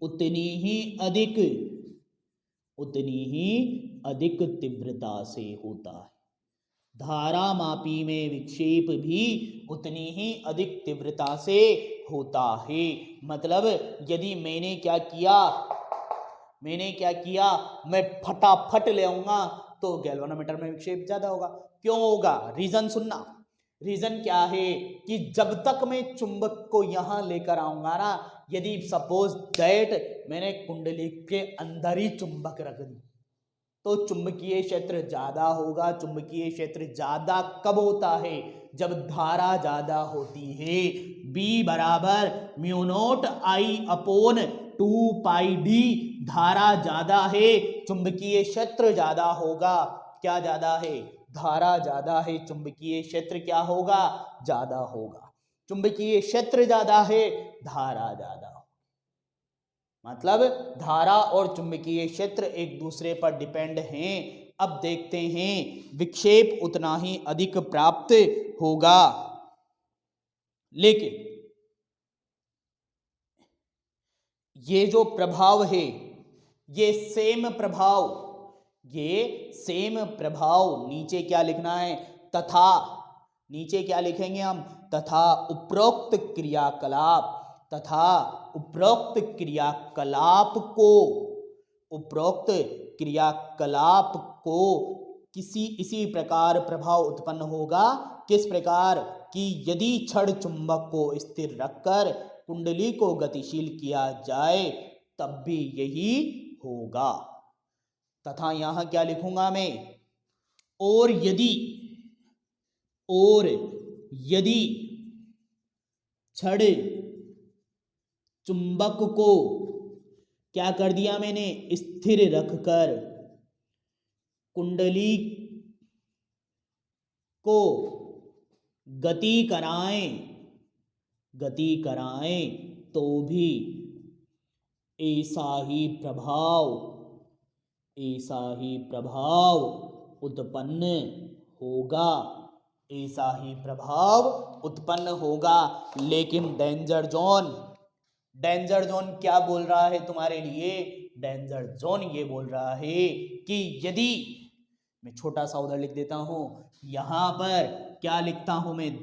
उतनी ही अधिक तीव्रता से होता है। धारा मापी में विक्षेप भी उतनी ही अधिक तीव्रता से होता है। मतलब यदि मैंने क्या किया, मैं फटाफट ले आऊंगा तो गैल्वेनोमीटर में विक्षेप ज्यादा होगा। क्यों होगा? रीजन सुनना। रीजन क्या है कि जब तक मैं चुंबक को यहां लेकर आऊंगा ना, यदि सपोज दैट मैंने कुंडली के अंदर ही चुंबक रख दी तो चुंबकीय क्षेत्र ज्यादा होगा। चुंबकीय क्षेत्र ज्यादा कब होता है? जब धारा ज्यादा होती है। B बराबर mu naught I upon 2πD। धारा ज्यादा है, चुंबकीय क्षेत्र ज्यादा होगा। क्या ज्यादा है? धारा ज्यादा है, चुंबकीय क्षेत्र क्या होगा? ज्यादा होगा। चुंबकीय क्षेत्र ज्यादा है, धारा ज्यादा होगा। मतलब धारा और चुंबकीय क्षेत्र एक दूसरे पर डिपेंड हैं। अब देखते हैं, विक्षेप उतना ही अधिक प्राप्त होगा, लेकिन ये जो प्रभाव है, ये सेम प्रभाव नीचे क्या लिखना है? तथा, नीचे क्या लिखेंगे हम? तथा उपरोक्त क्रियाकलाप को किसी इसी प्रकार प्रभाव उत्पन्न होगा। किस प्रकार? कि यदि छड़ चुंबक को स्थिर रखकर कुंडली को गतिशील किया जाए तब भी यही होगा। तथा यहां क्या लिखूंगा मैं? और यदि छड़ चुंबक को क्या कर दिया मैंने? स्थिर रखकर कुंडली को गति कराएं तो भी ऐसा ही प्रभाव उत्पन्न होगा। लेकिन डेंजर जोन क्या बोल रहा है तुम्हारे लिए? डेंजर जोन ये बोल रहा है कि यदि, मैं छोटा सा उधर लिख देता हूं, यहां पर क्या लिखता हूं मैं?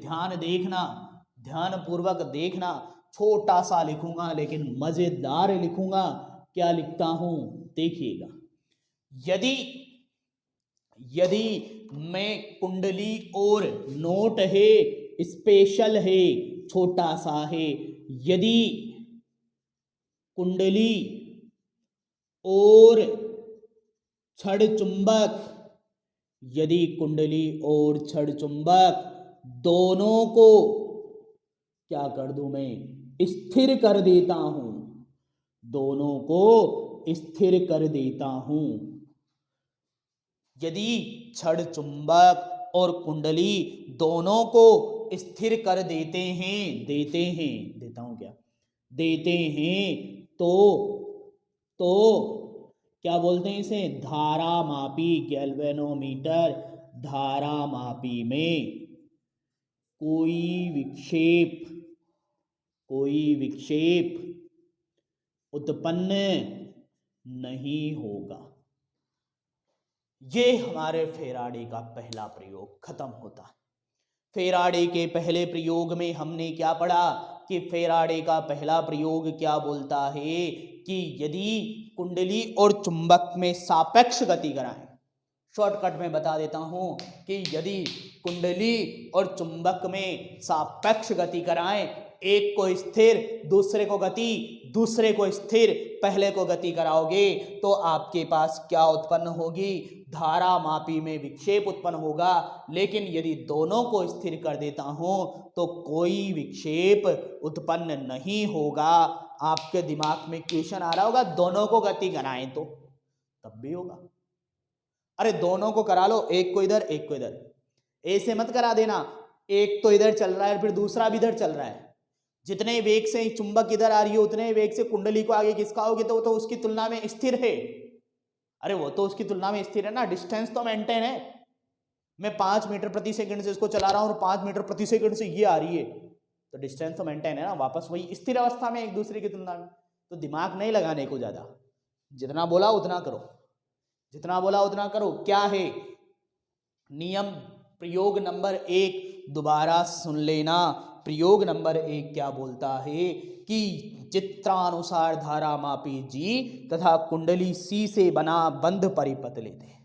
ध्यान पूर्वक देखना। छोटा सा लिखूंगा लेकिन मजेदार लिखूंगा। क्या लिखता हूं देखिएगा। यदि मैं कुंडली और नोट है, स्पेशल है, छोटा सा है, यदि कुंडली और छड़ चुंबक दोनों को क्या कर दूं मैं? स्थिर कर देता हूं। यदि छड़ चुंबक और कुंडली दोनों को स्थिर कर देते हैं तो क्या बोलते हैं इसे? धारा मापी गैल्वेनोमीटर धारा मापी में कोई विक्षेप उत्पन्न नहीं होगा। ये हमारे फेराडे का पहला प्रयोग खत्म होता है। फेराडे के पहले प्रयोग में हमने क्या पढ़ा कि फेराडे का पहला प्रयोग क्या बोलता है कि यदि कुंडली और चुंबक में सापेक्ष गति कराएं, शॉर्टकट में बता देता हूं कि यदि कुंडली और चुंबक में सापेक्ष गति कराएं, एक को स्थिर दूसरे को गति, दूसरे को स्थिर पहले को गति कराओगे तो आपके पास क्या उत्पन्न होगी, धारा मापी में विक्षेप उत्पन्न होगा। लेकिन यदि दोनों को स्थिर कर देता हूं तो कोई विक्षेप उत्पन्न नहीं होगा। आपके दिमाग में क्वेश्चन आ रहा होगा दोनों को गति कराएं तो तब भी होगा। अरे दोनों को करा लो, एक को इधर एक को इधर, ऐसे मत करा देना एक तो इधर चल रहा है फिर दूसरा भी इधर चल रहा है। जितने वेग से चुंबक इधर आ रही है उतने वेग से कुंडली को आगे खिसकाओगे तो वो तो उसकी तुलना में स्थिर है। अरे वो तो उसकी तुलना में स्थिर है ना, डिस्टेंस तो मेंटेन है। मैं 5 मीटर प्रति सेकंड से इसको चला रहा हूं और 5 मीटर प्रति सेकंड से ये आ रही है तो डिस्टेंस तो मेंटेन है ना, वापस वही स्थिर अवस्था में एक दूसरे की तुलना में। तो दिमाग नहीं लगाने को ज्यादा, जितना बोला उतना करो, जितना बोला उतना करो। क्या है नियम? प्रयोग नंबर 1 दोबारा सुन लेना। प्रयोग नंबर 1 क्या बोलता है कि चित्रानुसार धारा मापी जी तथा कुंडली सी से बना बंध परिपथ लेते हैं।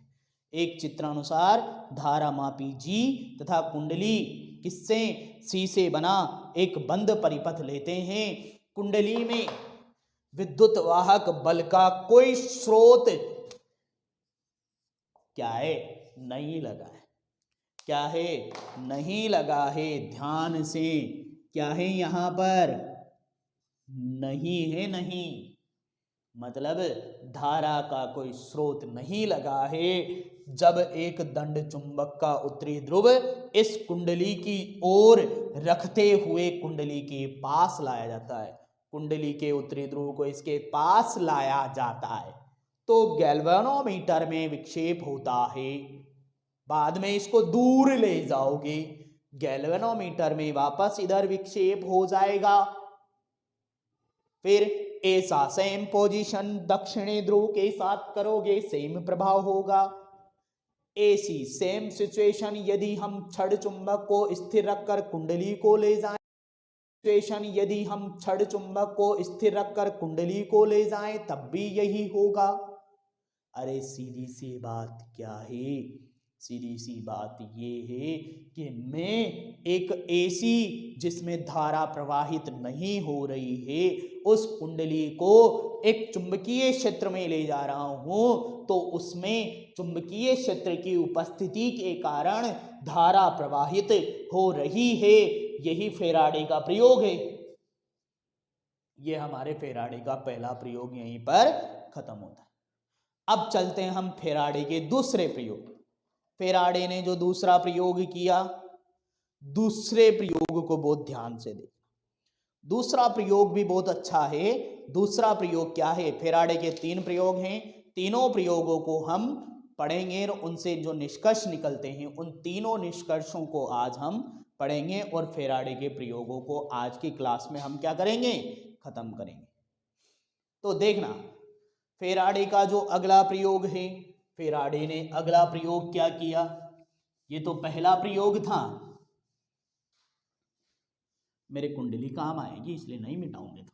एक चित्रानुसार धारा मापी जी तथा कुंडली किससे? सी से बना एक बंध परिपथ लेते हैं। कुंडली में विद्युत वाहक बल का कोई स्रोत क्या है? नहीं लगा है। क्या है? नहीं लगा है। ध्यान से, क्या है यहां पर? नहीं है। नहीं मतलब धारा का कोई स्रोत नहीं लगा है। जब एक दंड चुंबक का उत्तरी ध्रुव इस कुंडली की ओर रखते हुए कुंडली के पास लाया जाता है, कुंडली के उत्तरी ध्रुव को इसके पास लाया जाता है तो गैल्वेनोमीटर में विक्षेप होता है। बाद में इसको दूर ले जाओगे, गैल्वेनोमीटर में वापस इधर विक्षेप हो जाएगा। फिर ऐसा सेम पोजीशन दक्षिणी ध्रुव के साथ करोगे, सेम प्रभाव होगा। ऐसी सेम सिचुएशन यदि हम छड़ चुंबक को स्थिर रखकर कुंडली को ले जाएं, यदि हम छड़ चुंबक को स्थिर रखकर कुंडली को ले जाएं तब भी यही होगा। अरे सीधी सी बात क्या है? सीधी सी बात ये है कि मैं एक एसी जिसमें धारा प्रवाहित नहीं हो रही है उस कुंडली को एक चुंबकीय क्षेत्र में ले जा रहा हूं तो उसमें चुंबकीय क्षेत्र की उपस्थिति के कारण धारा प्रवाहित हो रही है। यही फेराडे का प्रयोग है। यह हमारे फेराडे का पहला प्रयोग यहीं पर खत्म होता है। अब चलते हैं हम फेराडे के दूसरे प्रयोग। फेराडे ने जो दूसरा प्रयोग किया, दूसरे प्रयोग को बहुत ध्यान से देखना। दूसरा प्रयोग भी बहुत अच्छा है। दूसरा प्रयोग क्या है? फेराडे के 3 प्रयोग हैं, तीनों प्रयोगों को हम पढ़ेंगे और उनसे जो निष्कर्ष निकलते हैं उन तीनों निष्कर्षों को आज हम पढ़ेंगे और फेराडे के प्रयोगों को आज की क्लास में हम क्या करेंगे? खत्म करेंगे। तो देखना फेराडे का जो अगला प्रयोग है, फेराडे ने अगला प्रयोग क्या किया? ये तो पहला प्रयोग था। मेरे कुंडली काम आएगी इसलिए नहीं मिटाऊंगे, तो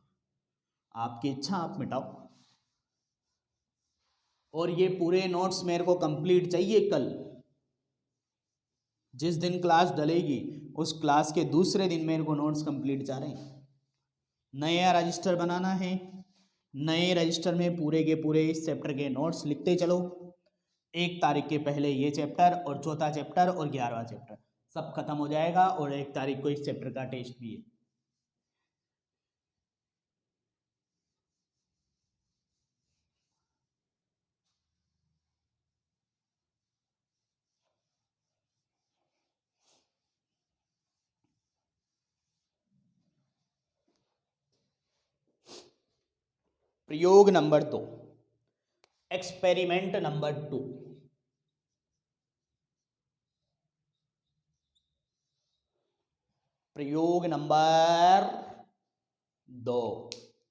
आपकी इच्छा आप मिटाओ। और ये पूरे नोट्स मेरे को कंप्लीट चाहिए। कल जिस दिन क्लास डलेगी उस क्लास के दूसरे दिन मेरे को नोट्स कंप्लीट जा रहे हैं। नया रजिस्टर बनाना है, नए रजिस्टर में पूरे के पूरे इस चैप्टर के नोट्स लिखते चलो। 1 तारीख के पहले ये चैप्टर और चौथा चैप्टर और 11वां चैप्टर सब खत्म हो जाएगा और 1 तारीख को इस चैप्टर का टेस्ट भी है। प्रयोग नंबर 2, एक्सपेरिमेंट नंबर 2। प्रयोग नंबर 2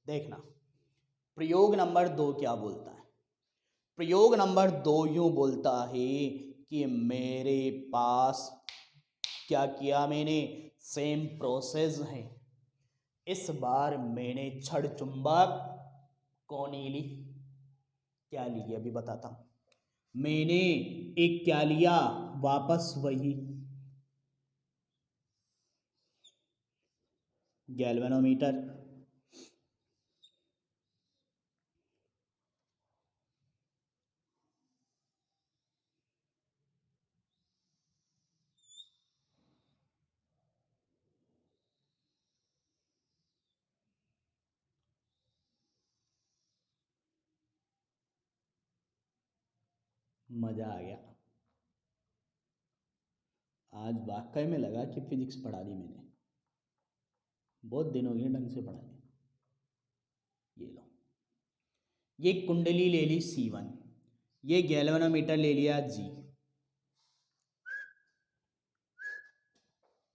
देखना, प्रयोग नंबर 2 क्या बोलता है। प्रयोग नंबर 2 यूं बोलता है कि मेरे पास क्या किया मैंने, सेम प्रोसेस है। इस बार मैंने छड़ चुंबक कौनी ली, क्या ली अभी बताता हूं। मैंने एक क्या लिया, वापस वही गैल्वेनोमीटर। मजा आ गया, आज वाकई में लगा कि फिजिक्स पढ़ा दी मैंने, बहुत दिन हो गए ढंग से पढ़ाए। ये लो, ये कुंडली ले ली C1, ये गैल्वेनोमीटर ले लिया G,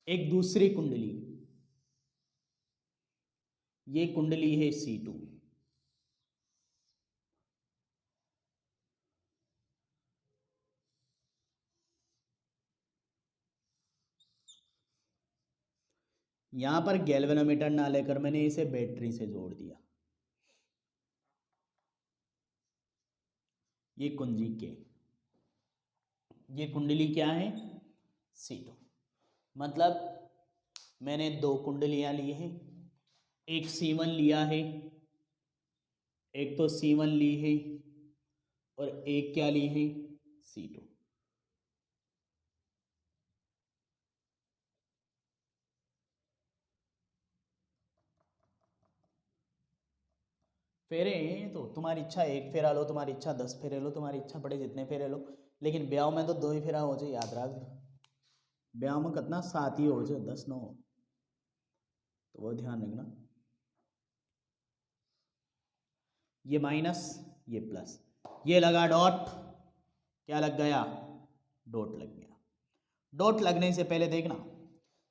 एक दूसरी कुंडली, ये कुंडली है C2, यहां पर गैल्वेनोमीटर ना लेकर मैंने इसे बैटरी से जोड़ दिया। ये कुंजी के, ये कुंडली क्या है C2, मतलब मैंने 2 कुंडलियां ली हैं, एक C1 लिया है, एक तो C1 ली है और एक क्या ली है C2। फेरे तो तुम्हारी इच्छा 1 फेरा लो, तुम्हारी इच्छा 10 फेरे लो, तुम्हारी इच्छा पड़े जितने फेरे लो, लेकिन ब्याह में तो 2 ही फेरा हो जाए, याद रख। ब्याह में कितना 7 ही हो जाए, 10 ना हो, तो वो ध्यान रखना। ये माइनस, ये प्लस, ये लगा डॉट, क्या लग गया, डॉट लग गया। डॉट लगने से पहले देखना,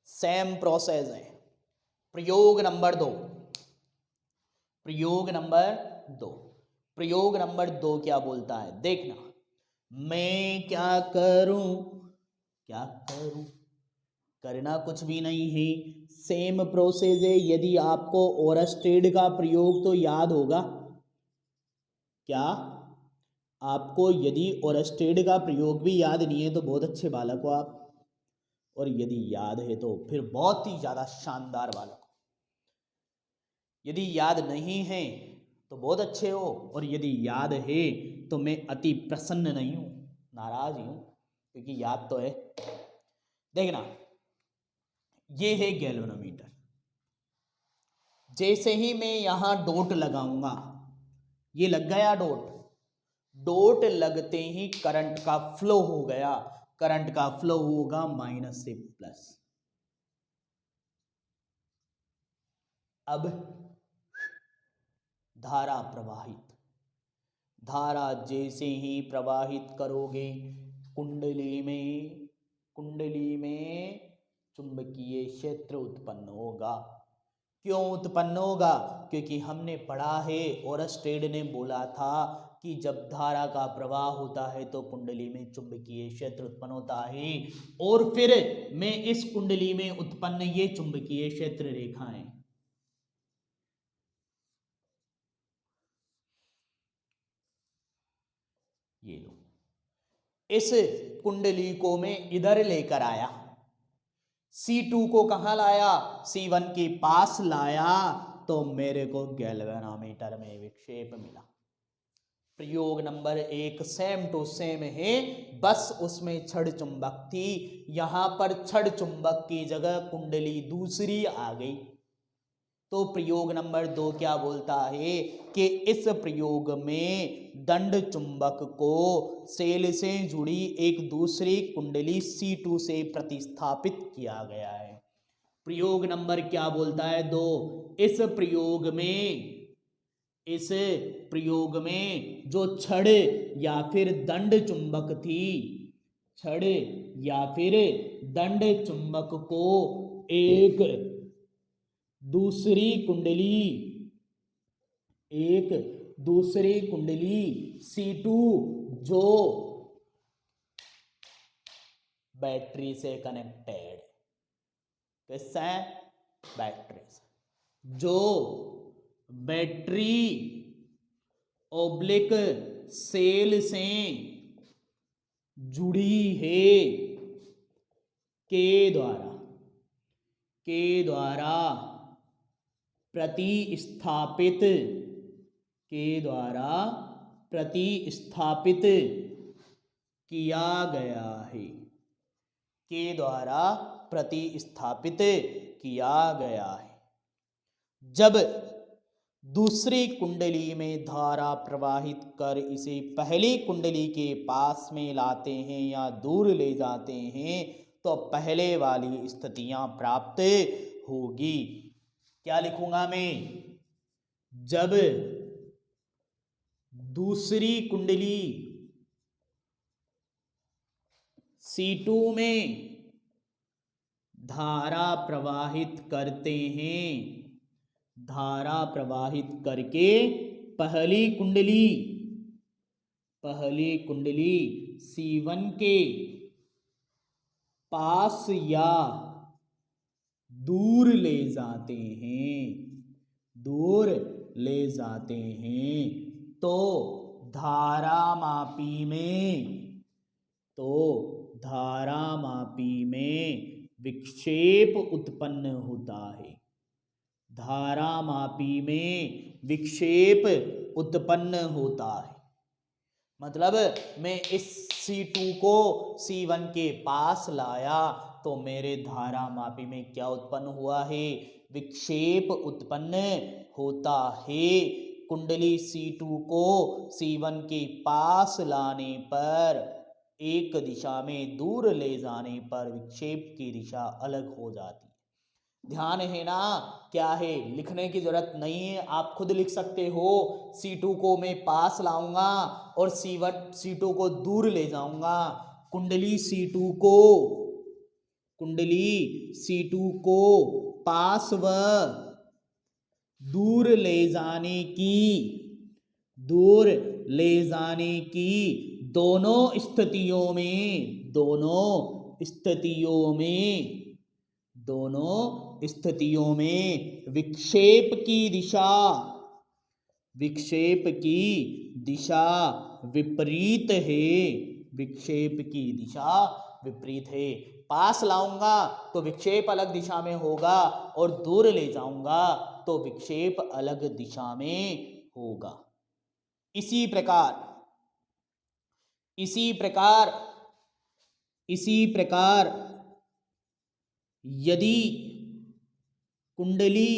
सेम प्रोसेस है। प्रयोग नंबर 2, प्रयोग नंबर 2, प्रयोग नंबर 2 क्या बोलता है देखना, मैं क्या करूं, क्या करूं, करना कुछ भी नहीं है, सेम प्रोसेस है। यदि आपको ओरस्टेड का प्रयोग तो याद होगा, क्या आपको यदि ओरस्टेड का प्रयोग भी याद नहीं है तो बहुत अच्छे बालक हो आप, और यदि याद है तो फिर बहुत ही ज्यादा शानदार बालक हो। यदि याद नहीं है तो बहुत अच्छे हो, और यदि याद है तो मैं अति प्रसन्न नहीं हूं, नाराज ही हूं, क्योंकि याद तो है। देखना, ये है गैल्वेनोमीटर, जैसे ही मैं यहां डॉट लगाऊंगा, ये लग गया डॉट, डॉट लगते ही करंट का फ्लो हो गया, करंट का फ्लो होगा माइनस से प्लस। अब धारा प्रवाहित, धारा जैसे ही प्रवाहित करोगे कुंडली में, कुंडली में चुंबकीय क्षेत्र उत्पन्न होगा। क्यों उत्पन्न होगा, क्योंकि हमने पढ़ा है, ओरस्टेड ने बोला था कि जब धारा का प्रवाह होता है तो कुंडली में चुंबकीय क्षेत्र उत्पन्न होता है, और फिर मैं इस कुंडली में उत्पन्न ये चुंबकीय क्षेत्र रेखाएं, ये लो, इस कुंडली को मैं इधर लेकर आया, C2 को कहां लाया, C1 के पास लाया, तो मेरे को गैल्वेनोमीटर में विक्षेप मिला। प्रयोग नंबर 1 सेम टू सेम है, बस उसमें छड़ चुंबक थी, यहां पर छड़ चुंबक की जगह कुंडली दूसरी आ गई। तो प्रयोग नंबर 2 क्या बोलता है कि इस प्रयोग में दंड चुंबक को सेल से जुड़ी एक दूसरी कुंडली C2 से प्रतिस्थापित किया गया है। प्रयोग नंबर क्या बोलता है 2, इस प्रयोग में जो छड़ या फिर दंड चुंबक थी, छड़ या फिर दंड चुंबक को एक दूसरी कुंडली, एक दूसरी कुंडली C2 जो बैटरी से कनेक्टेड, किससे? बैटरी से, जो बैटरी ओब्लिक सेल से जुड़ी है, के द्वारा प्रतिस्थापित, के द्वारा प्रतिस्थापित किया गया है, के द्वारा प्रतिस्थापित किया गया है। जब दूसरी कुंडली में धारा प्रवाहित कर इसे पहली कुंडली के पास में लाते हैं या दूर ले जाते हैं तो पहले वाली स्थितियां प्राप्त होगी। क्या लिखूंगा मैं? जब दूसरी कुंडली C2 में धारा प्रवाहित करते हैं, धारा प्रवाहित करके पहली कुंडली C1 के पास या दूर ले जाते हैं, दूर ले जाते हैं तो धारामापी में विक्षेप उत्पन्न होता है, धारामापी में विक्षेप उत्पन्न होता है। मतलब मैं इस C2 को C1 के पास लाया तो मेरे धारामापी में क्या उत्पन्न हुआ है? विक्षेप उत्पन्न होता है। कुंडली C2 को C1 के पास लाने पर, एक दिशा में दूर ले जाने पर विक्षेप की दिशा अलग हो जाती है। ध्यान है ना? क्या है? लिखने की जरूरत नहीं है, आप खुद लिख सकते हो। C2 को मैं पास लाऊंगा और C2 को दूर ले जाऊंगा। कुंडली C2 को पास व दूर ले जाने की दोनों स्थितियों में विक्षेप की दिशा विपरीत है, विक्षेप की दिशा विपरीत है। पास लाऊंगा तो विक्षेप अलग दिशा में होगा और दूर ले जाऊंगा तो विक्षेप अलग दिशा में होगा। इसी प्रकार यदि कुंडली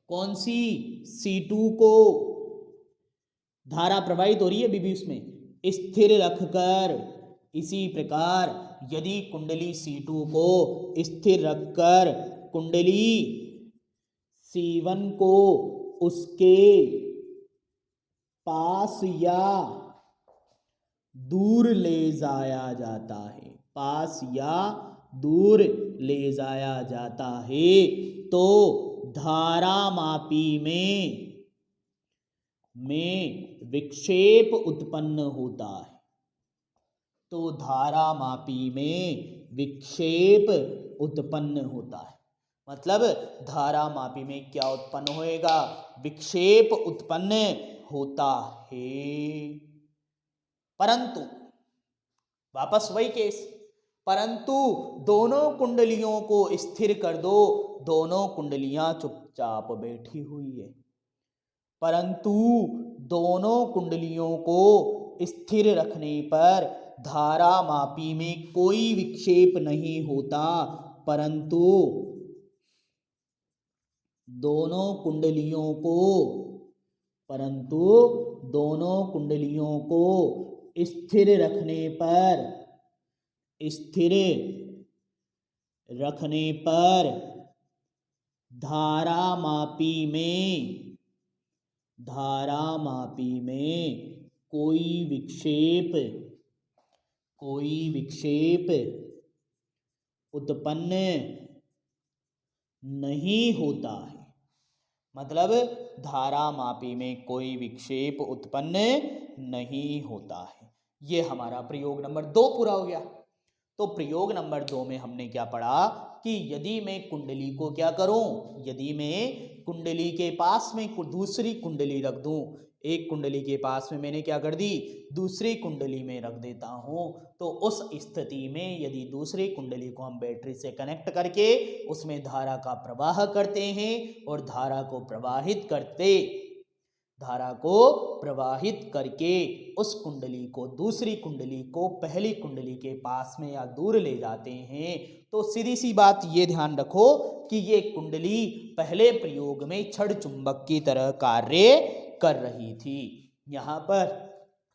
कौन सी? C2 को धारा प्रवाहित हो रही है अभी उसमें, स्थिर रखकर, इसी प्रकार यदि कुंडली C2 को स्थिर रखकर कुंडली C1 को उसके पास या दूर ले जाया जाता है, तो धारामापी में विक्षेप उत्पन्न होता है, मतलब धारामापी में क्या उत्पन्न होएगा? विक्षेप उत्पन्न होता है। परंतु वापस वही केस, परंतु दोनों कुंडलियों को स्थिर कर दो, दोनों कुंडलियां चुपचाप बैठी हुई है, परंतु दोनों कुंडलियों को स्थिर रखने पर धारामापी में कोई विक्षेप नहीं होता, परंतु दोनों कुंडलियों को स्थिर रखने पर धारामापी में कोई विक्षेप उत्पन्न नहीं होता है। मतलब धारामापी में कोई विक्षेप उत्पन्न नहीं होता है। ये हमारा प्रयोग नंबर 2 पूरा हो गया। तो प्रयोग नंबर 2 में हमने क्या पढ़ा कि यदि मैं कुंडली को क्या करूं, यदि मैं कुंडली के पास में दूसरी कुंडली रख दूं, एक कुंडली के पास में मैंने क्या कर दी, दूसरी कुंडली में रख देता हूं, तो उस स्थिति में यदि दूसरी कुंडली को हम बैटरी से कनेक्ट करके उसमें धारा का प्रवाह करते हैं और धारा को प्रवाहित करके उस कुंडली को दूसरी कुंडली को पहली कुंडली के पास में या दूर ले जाते हैं, तो सीधी सी बात ये ध्यान रखो कि ये कुंडली पहले प्रयोग में छड़ चुंबक की तरह कार्य कर रही थी। यहाँ पर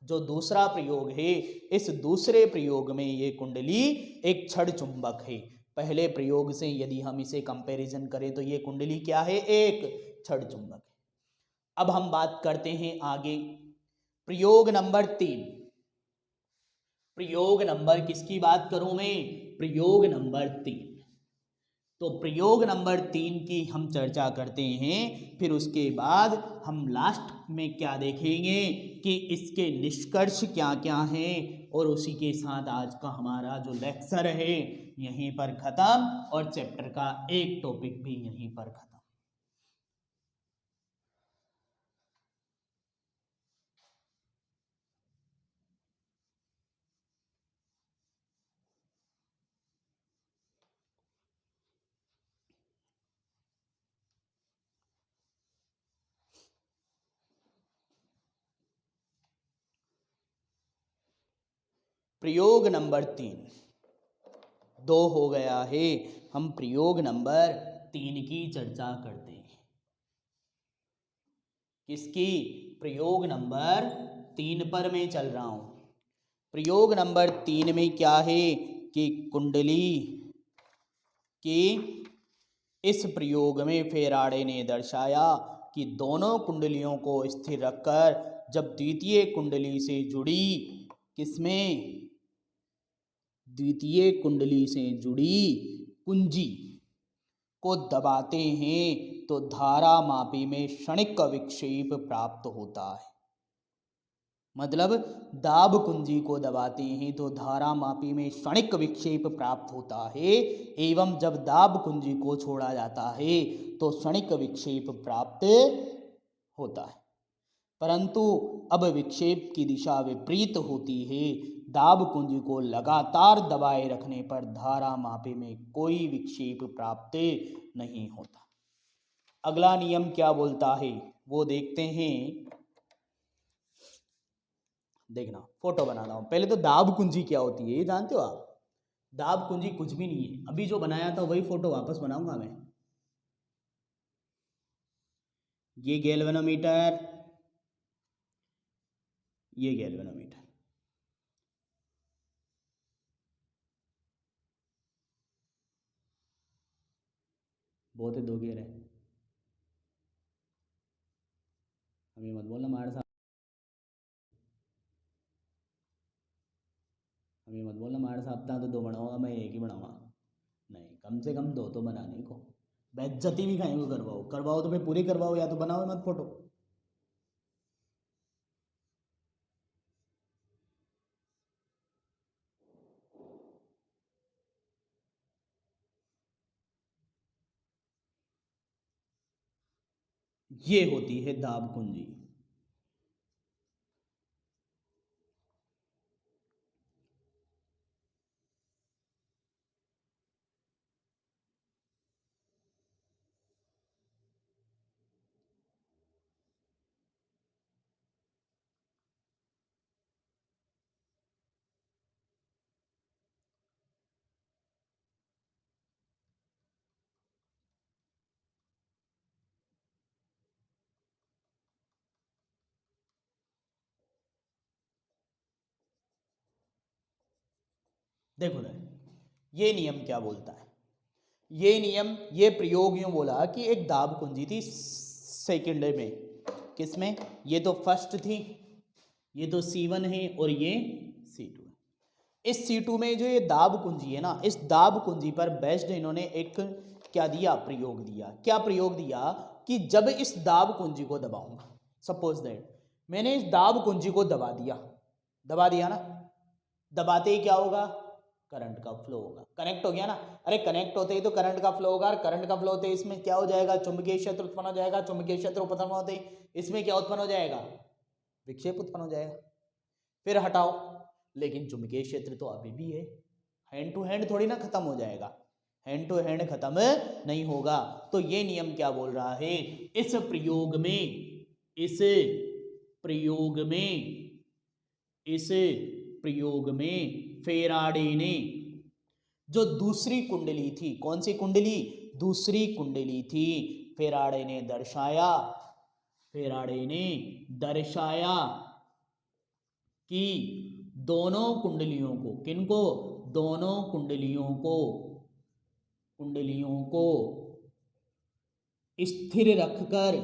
जो दूसरा प्रयोग है, इस दूसरे प्रयोग में ये कुंडली एक छड़ चुंबक है। पहले प्रयोग से यदि हम इसे कंपैरिजन करें तो ये कुंडली क्या है, एक छड़ चुंबक है। अब हम बात करते हैं आगे प्रयोग नंबर 3। प्रयोग नंबर किसकी बात करूं मैं, प्रयोग नंबर 3। तो प्रयोग नंबर 3 की हम चर्चा करते हैं, फिर उसके बाद हम लास्ट में क्या देखेंगे कि इसके निष्कर्ष क्या क्या हैं, और उसी के साथ आज का हमारा जो लेक्चर है यहीं पर खत्म और चैप्टर का एक टॉपिक भी यहीं पर खत्म। प्रयोग नंबर 3 2 हो गया है, हम प्रयोग नंबर 3 की चर्चा करते हैं। किसकी, प्रयोग नंबर 3 पर मैं चल रहा हूं। प्रयोग नंबर 3 में क्या है कि कुंडली के इस प्रयोग में फेराडे ने दर्शाया कि दोनों कुंडलियों को स्थिर रखकर जब द्वितीय कुंडली से जुड़ी, किसमें, द्वितीय कुंडली से जुड़ी कुंजी को दबाते हैं तो धारा मापी में क्षणिक विक्षेप प्राप्त होता है। मतलब दाब कुंजी को दबाते हैं तो धारा मापी में क्षणिक विक्षेप प्राप्त होता है, एवं जब दाब कुंजी को छोड़ा जाता है तो क्षणिक विक्षेप प्राप्त होता है। परंतु अब विक्षेप की दिशा विपरीत होती है। दाब कुंजी को लगातार दबाए रखने पर धारा मापे में कोई विक्षेप प्राप्त नहीं होता। अगला नियम क्या बोलता है वो देखते हैं। देखना, फोटो बनाना हूं। पहले तो दाब कुंजी क्या होती है ये जानते हो आप? दाब कुंजी कुछ भी नहीं है, अभी जो बनाया था वही फोटो वापस बनाऊंगा मैं। ये गैल्वेनोमीटर, ये गैल्वेनोमीटर, बहुत ही दो गेयर है। हमें मत बोलना हमारे साथ, हमें मत बोलना हमारे साथ तो दो बनाऊंगा, मैं एक ही बनाऊंगा। नहीं, कम से कम दो तो बनाने को। बेइज्जती भी खाएंगे, करवाओ तो फिर पूरी करवाओ, या तो बनाओ मत फोटो। ये होती है दाब कुंजी। देखो ना, ये नियम क्या बोलता है, ये नियम, ये प्रयोग यूं बोला कि एक दाब कुंजी थी सेकंड में, किसमें, ये तो फर्स्ट थी, ये तो C1 है और ये C2 है। इस C2 में जो ये दाब कुंजी है ना, इस दाब कुंजी पर बेस्ड इन्होंने एक क्या दिया, प्रयोग दिया। क्या प्रयोग दिया कि जब इस दाब कुंजी को दबाऊंगा, सपोज दैट मैंने इस दाब कुंजी को दबा दिया ना, दबाते ही क्या होगा, करंट का फ्लो होगा। कनेक्ट हो गया ना, अरे कनेक्ट होते ही तो करंट का फ्लो होगा, और करंट का फ्लो होते ही इसमें क्या हो जाएगा, चुंबकीय क्षेत्र उत्पन्न हो जाएगा। चुंबकीय क्षेत्र उत्पन्न होते ही इसमें क्या उत्पन्न हो जाएगा, विक्षेप उत्पन्न हो जाएगा। फिर हटाओ, लेकिन चुंबकीय क्षेत्र तो अभी भी है, हैंड टू हैंड थोड़ी ना खत्म हो जाएगा, हैंड टू हैंड खत्म नहीं होगा। तो ये नियम क्या बोल रहा है, इस प्रयोग में फेराडे ने जो दूसरी कुंडली थी, कौन सी कुंडली, दूसरी कुंडली थी, फेराडे ने दर्शाया कि दोनों कुंडलियों को, किनको, दोनों कुंडलियों को स्थिर रखकर,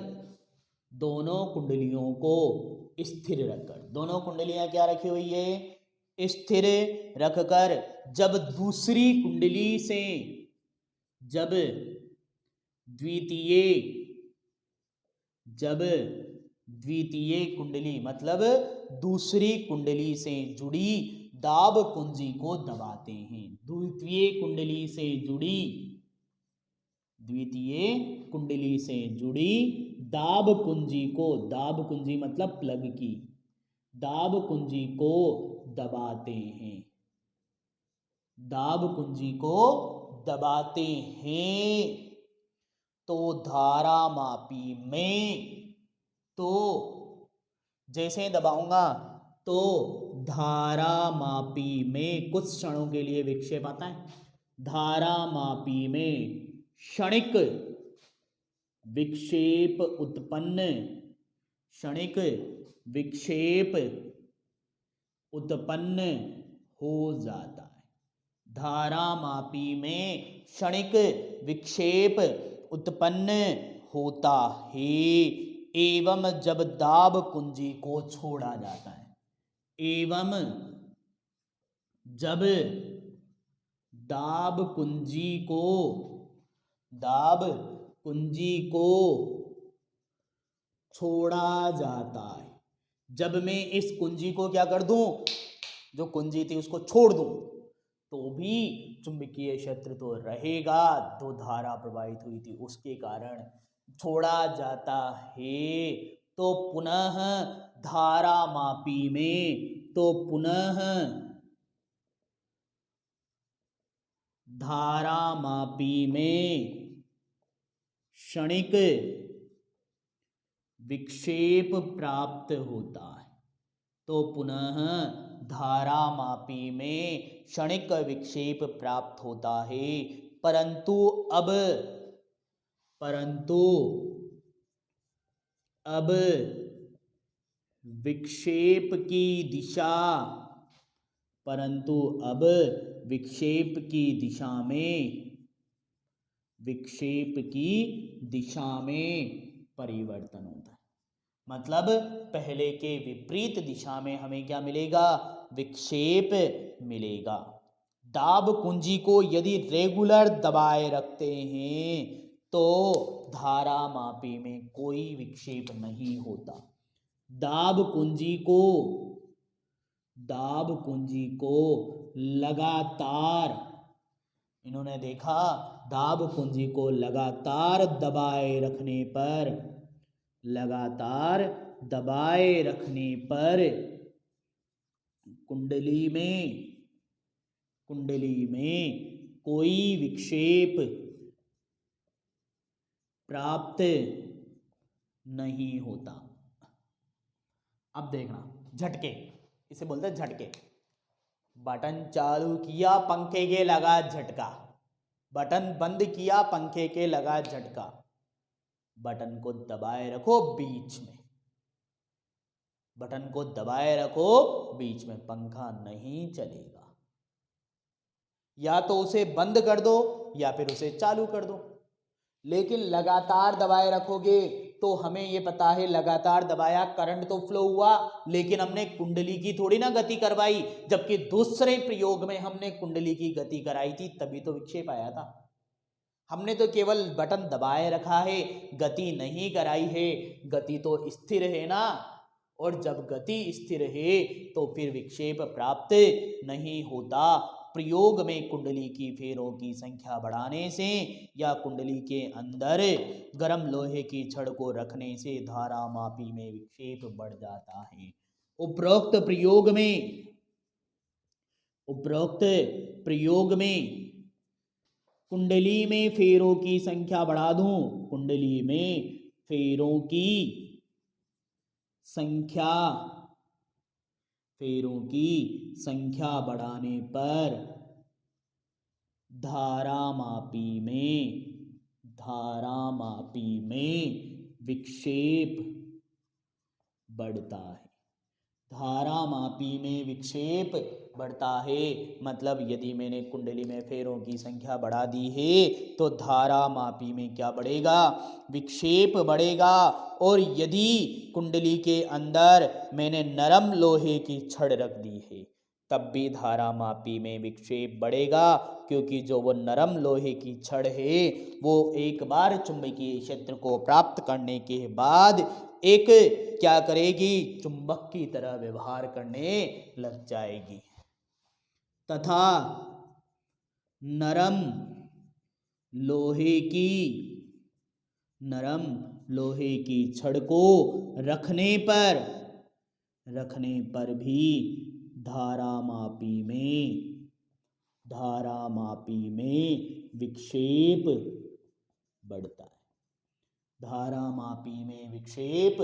दोनों कुंडलियां क्या रखी हुई है, स्थिर रखकर, जब द्वितीय कुंडली मतलब दूसरी कुंडली से जुड़ी दाब कुंजी को दबाते हैं। द्वितीय कुंडली से जुड़ी दाब कुंजी को, दाब कुंजी मतलब प्लग की, दाब कुंजी को दबाते हैं, तो धारामापी में, तो जैसे दबाऊंगा तो धारामापी में कुछ क्षणों के लिए विक्षेप आता है। धारामापी में क्षणिक विक्षेप उत्पन्न हो जाता है। धारामापी में क्षणिक विक्षेप उत्पन्न होता है, एवं जब दाब कुंजी को छोड़ा जाता है, दाब कुंजी को छोड़ा जाता है, जब मैं इस कुंजी को क्या कर दूं, जो कुंजी थी उसको छोड़ दूं, तो भी चुंबकीय क्षेत्र तो रहेगा, जो धारा प्रवाहित हुई थी उसके कारण छोड़ा जाता है। तो पुनः धारामापी में क्षणिक विक्षेप प्राप्त होता है, तो पुनः धारामापी में क्षणिक विक्षेप प्राप्त होता है, परंतु अब विक्षेप की दिशा में परिवर्तन होता है। मतलब पहले के विपरीत दिशा में हमें क्या मिलेगा, विक्षेप मिलेगा। दाब कुंजी को यदि रेगुलर दबाए रखते हैं तो धारामापी में कोई विक्षेप नहीं होता। दाब कुंजी को लगातार, इन्होंने देखा, दाब कुंजी को लगातार दबाए रखने पर कुंडली में कोई विक्षेप प्राप्त नहीं होता। अब देखना, झटके, इसे बोलते हैं झटके। बटन चालू किया, पंखे के लगा झटका, बटन बंद किया, पंखे के लगा झटका। बटन को दबाए रखो बीच में, पंखा नहीं चलेगा। या तो उसे बंद कर दो या फिर उसे चालू कर दो, लेकिन लगातार दबाए रखोगे तो हमें ये पता है लगातार दबाया, करंट तो फ्लो हुआ, लेकिन हमने कुंडली की थोड़ी ना गति करवाई, जबकि दूसरे प्रयोग में हमने कुंडली की गति कराई थी, तभी तो विक्षेप आया था। हमने तो केवल बटन दबाए रखा है, गति नहीं कराई है। गति तो स्थिर है ना, और जब गति स्थिर है तो फिर विक्षेप प्राप्त नहीं होता। प्रयोग में कुंडली की फेरों की संख्या बढ़ाने से या कुंडली के अंदर गर्म लोहे की छड़ को रखने से धारा मापी में विक्षेप बढ़ जाता है। उपरोक्त प्रयोग में कुंडली में फेरों की संख्या बढ़ा दूं, कुंडली में फेरों की संख्या बढ़ाने पर धारा मापी में विक्षेप बढ़ता है। धारा मापी में विक्षेप बढ़ता है, मतलब यदि मैंने कुंडली में फेरों की संख्या बढ़ा दी है तो धारा मापी में क्या बढ़ेगा, विक्षेप बढ़ेगा। और यदि कुंडली के अंदर मैंने नरम लोहे की छड़ रख दी है तब भी धारा मापी में विक्षेप बढ़ेगा, क्योंकि जो वो नरम लोहे की छड़ है वो एक बार चुंबकीय क्षेत्र को प्राप्त करने के बाद एक क्या करेगी, चुंबक की तरह व्यवहार करने लग जाएगी, तथा नरम लोहे की छड़ को रखने पर भी धारा मापी में विक्षेप बढ़ता है। धारा मापी में विक्षेप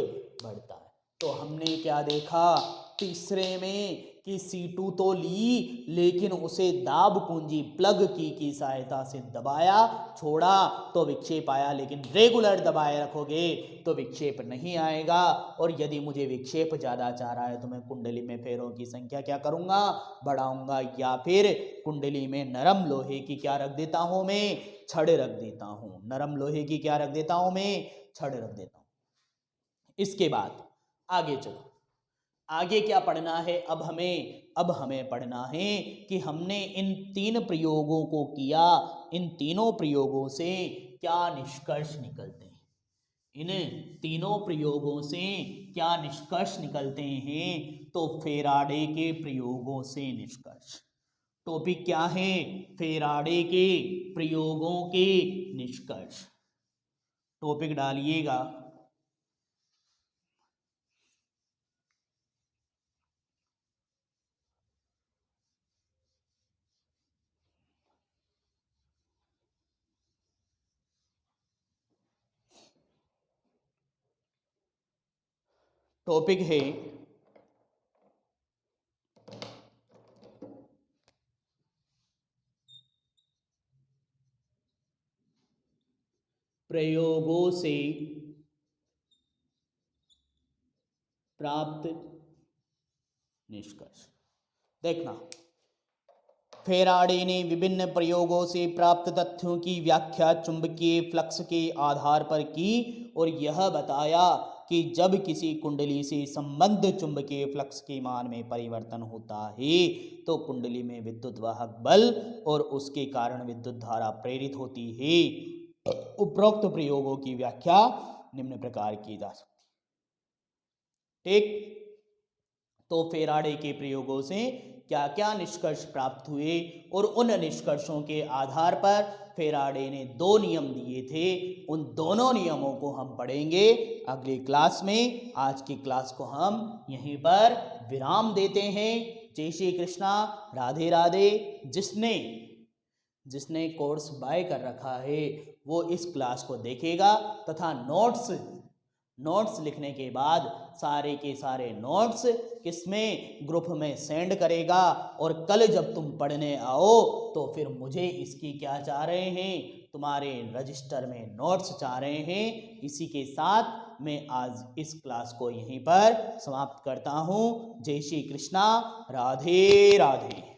बढ़ता है। तो हमने क्या देखा तीसरे में कि C2 तो ली, लेकिन उसे दाब कुंजी प्लग की सहायता से दबाया, छोड़ा तो विक्षेप आया, लेकिन रेगुलर दबाए रखोगे तो विक्षेप नहीं आएगा। और यदि मुझे विक्षेप ज़्यादा चाह रहा है तो मैं कुंडली में फेरों की संख्या क्या करूँगा, बढ़ाऊंगा, या फिर कुंडली में नरम लोहे की क्या रख देता हूँ, मैं छड़ रख देता हूँ। नरम लोहे की क्या रख देता हूँ, मैं छड़ रख देता हूँ। इसके बाद आगे चलो, आगे क्या पढ़ना है अब हमें पढ़ना है कि हमने इन तीन प्रयोगों को किया, इन तीनों प्रयोगों से क्या निष्कर्ष निकलते हैं। इन तीनों प्रयोगों से क्या निष्कर्ष निकलते हैं, तो फेराडे के प्रयोगों से निष्कर्ष। टॉपिक क्या है, फेराडे के प्रयोगों के निष्कर्ष। टॉपिक डालिएगा, टॉपिक है प्रयोगों से प्राप्त निष्कर्ष। देखना, फेराडे ने विभिन्न प्रयोगों से प्राप्त तथ्यों की व्याख्या चुंबकीय फ्लक्स के आधार पर की और यह बताया कि जब किसी कुंडली से संबद्ध चुंबकीय फ्लक्स के मान में परिवर्तन होता है तो कुंडली में विद्युत वाहक बल और उसके कारण विद्युत धारा प्रेरित होती है। उपरोक्त प्रयोगों की व्याख्या निम्न प्रकार की जा सकती। ठीक, तो फेराडे के प्रयोगों से क्या क्या निष्कर्ष प्राप्त हुए और उन निष्कर्षों के आधार पर फेराडे ने दो नियम दिए थे, उन दोनों नियमों को हम पढ़ेंगे अगली क्लास में। आज की क्लास को हम यहीं पर विराम देते हैं। जय श्री कृष्णा, राधे राधे। जिसने कोर्स बाय कर रखा है वो इस क्लास को देखेगा तथा नोट्स लिखने के बाद सारे के सारे नोट्स किसमें, ग्रुप में सेंड करेगा। और कल जब तुम पढ़ने आओ तो फिर मुझे इसकी क्या चाह रहे हैं, तुम्हारे रजिस्टर में नोट्स चाह रहे हैं। इसी के साथ मैं आज इस क्लास को यहीं पर समाप्त करता हूँ। जय श्री कृष्णा, राधे राधे।